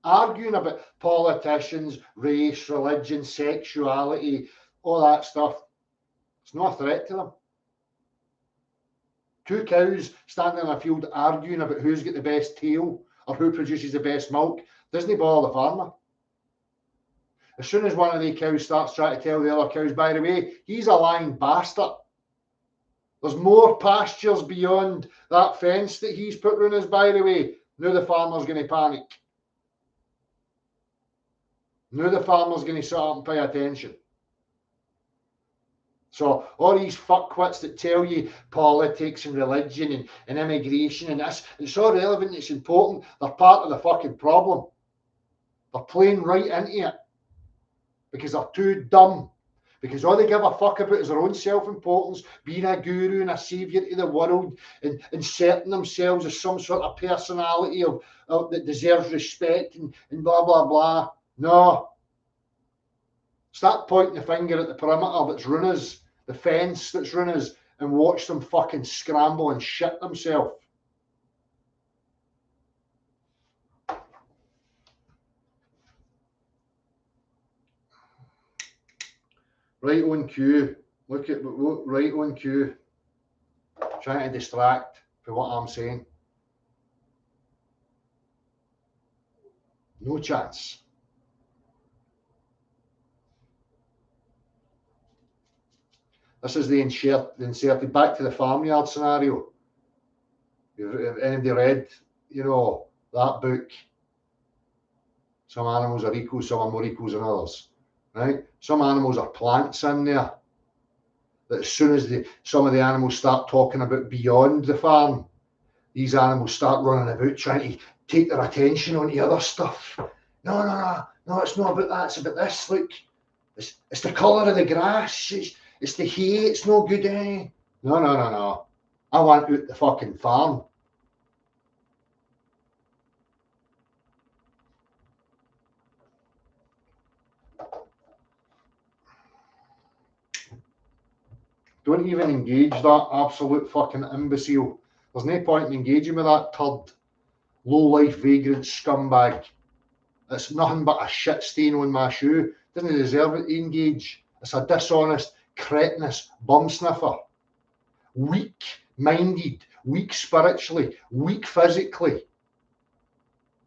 Arguing about politicians, race, religion, sexuality, all that stuff. It's not a threat to them. Two cows standing in a field arguing about who's got the best tail or who produces the best milk doesn't bother the farmer. As soon as one of the cows starts trying to tell the other cows, by the way, he's a lying bastard. There's more pastures beyond that fence that he's put around us, by the way. Now the farmer's going to panic. Now the farmer's going to sit up and pay attention. So all these fuckwits that tell you politics and religion and immigration and this, it's all relevant, it's important. They're part of the fucking problem. They're playing right into it. Because they're too dumb. Because all they give a fuck about is their own self-importance, being a guru and a saviour to the world, and inserting themselves as some sort of personality that deserves respect and blah, blah, blah. No. Start pointing the finger at the perimeter that's run us, the fence that's run us, and watch them fucking scramble and shit themselves. Right on cue. Look right on cue. Trying to distract from what I'm saying. No chance. This is the inserted back to the farmyard scenario. If anybody read, that book, Some Animals Are Equal, Some Are More Equal Than Others. Right? Some animals are plants in there. That as soon as some of the animals start talking about beyond the farm, these animals start running about trying to take their attention on the other stuff. No, it's not about that, it's about this. Look, it's the colour of the grass, it's the hay, it's no good, eh? No. I want out the fucking farm. Don't even engage that absolute fucking imbecile. There's no point in engaging with that turd. Low-life, vagrant scumbag. It's nothing but a shit stain on my shoe. Doesn't deserve it to engage. It's a dishonest, cretinous bum sniffer. Weak-minded, weak spiritually, weak physically.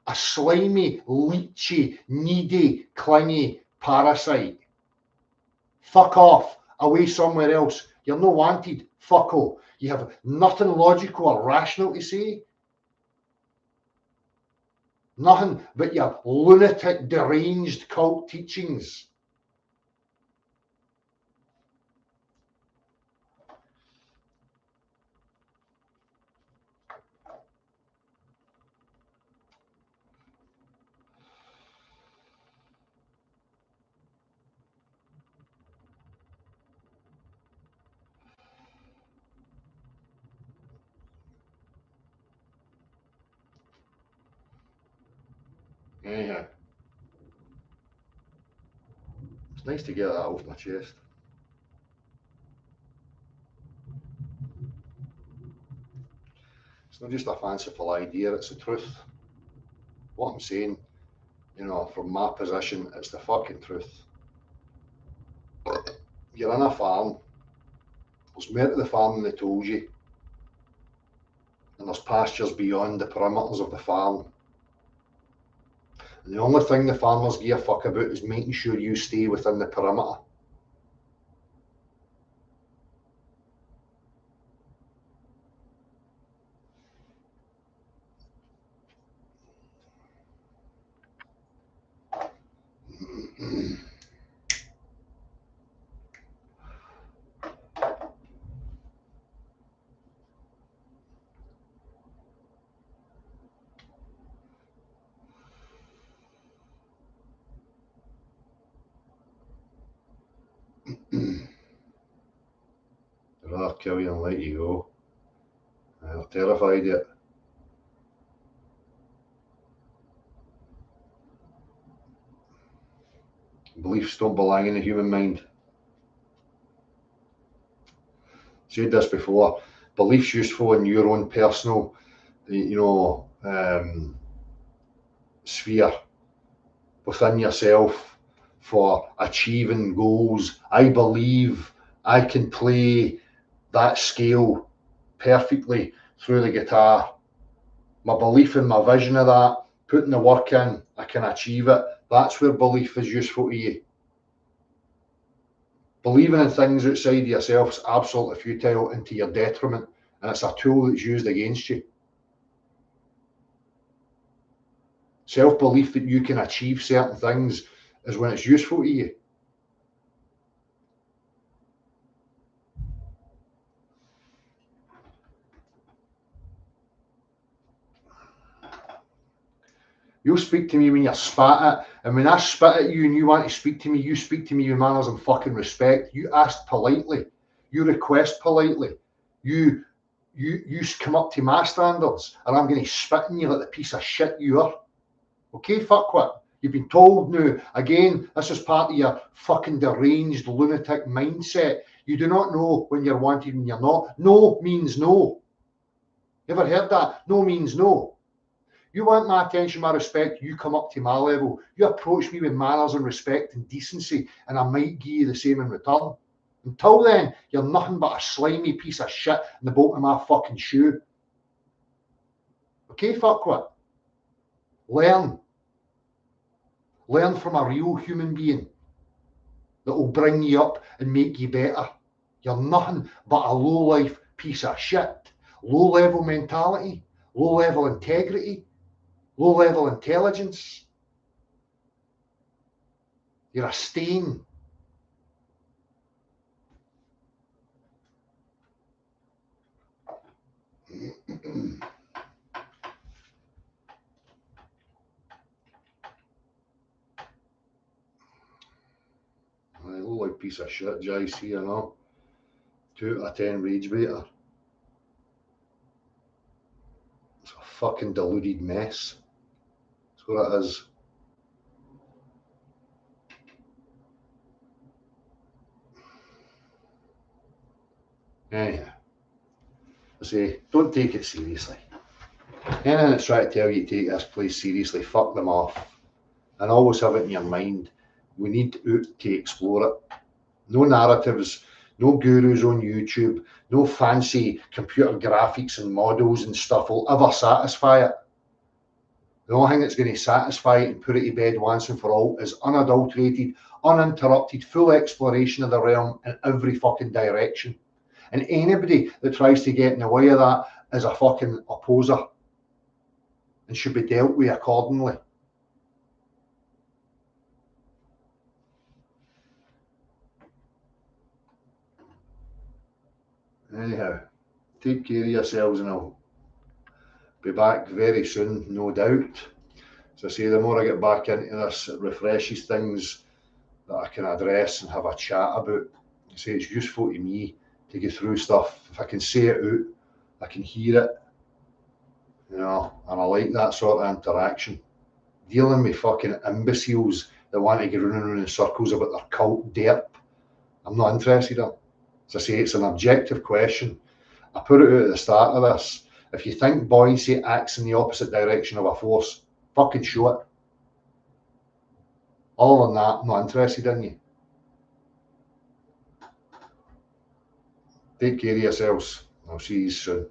A slimy, leechy, needy, clingy parasite. Fuck off. Away somewhere else. You're no wanted, fucko. You have nothing logical or rational to say. Nothing but your lunatic, deranged cult teachings. Anyhow, it's nice to get that off my chest. It's not just a fanciful idea, it's the truth. What I'm saying, you know, from my position, it's the fucking truth. You're in a farm, there's more to the farm than they told you, and there's pastures beyond the perimeters of the farm. And the only thing the farmers give a fuck about is making sure you stay within the perimeter. I'd rather kill you and let you go. They're terrified of it. Beliefs don't belong in the human mind. Said this before. Beliefs useful in your own personal, sphere within yourself for achieving goals. I believe I can play that scale perfectly through the guitar. My belief in my vision of that, putting the work in, I can achieve it. That's where belief is useful to you. Believing in things outside of yourself is absolutely futile and to your detriment, and it's a tool that's used against you. Self-belief that you can achieve certain things is when it's useful to you. You'll speak to me when you're spat at, and when I spit at you and you want to speak to me, you speak to me with manners and fucking respect. You ask politely. You request politely. You come up to my standards, and I'm going to spit in you like the piece of shit you are. Okay, fuckwit. You've been told now. Again, this is part of your fucking deranged lunatic mindset. You do not know when you're wanted and you're not. No means no. You ever heard that? No means no. You want my attention, my respect, you come up to my level. You approach me with manners and respect and decency, and I might give you the same in return. Until then, you're nothing but a slimy piece of shit in the bottom of my fucking shoe. Okay, fuckwit? Learn. Learn from a real human being that will bring you up and make you better. You're nothing but a low-life piece of shit. Low-level mentality, low-level integrity, low-level intelligence. You're a stain. Low-life piece of shit, JC, you know. 2 out of 10 rage baiter. It's a fucking deluded mess. That's what it is. Anyhow, I say, don't take it seriously. Anything that's trying to tell you to take this place seriously, fuck them off. And always have it in your mind. We need to explore it. No narratives, no gurus on YouTube, no fancy computer graphics and models and stuff will ever satisfy it. The only thing that's going to satisfy it and put it to bed once and for all is unadulterated, uninterrupted, full exploration of the realm in every fucking direction. And anybody that tries to get in the way of that is a fucking opposer. and should be dealt with accordingly. Anyhow, take care of yourselves, and I'll be back very soon, no doubt. As I say, the more I get back into this, it refreshes things that I can address and have a chat about. I say it's useful to me to go through stuff. If I can say it out, I can hear it, and I like that sort of interaction. Dealing with fucking imbeciles that want to go running in circles about their cult derp, I'm not interested in. As I say, it's an objective question. I put it out at the start of this. If you think buoyancy acts in the opposite direction of a force, fucking show it. Other than that, I'm not interested in you. Take care of yourselves. I'll see you soon.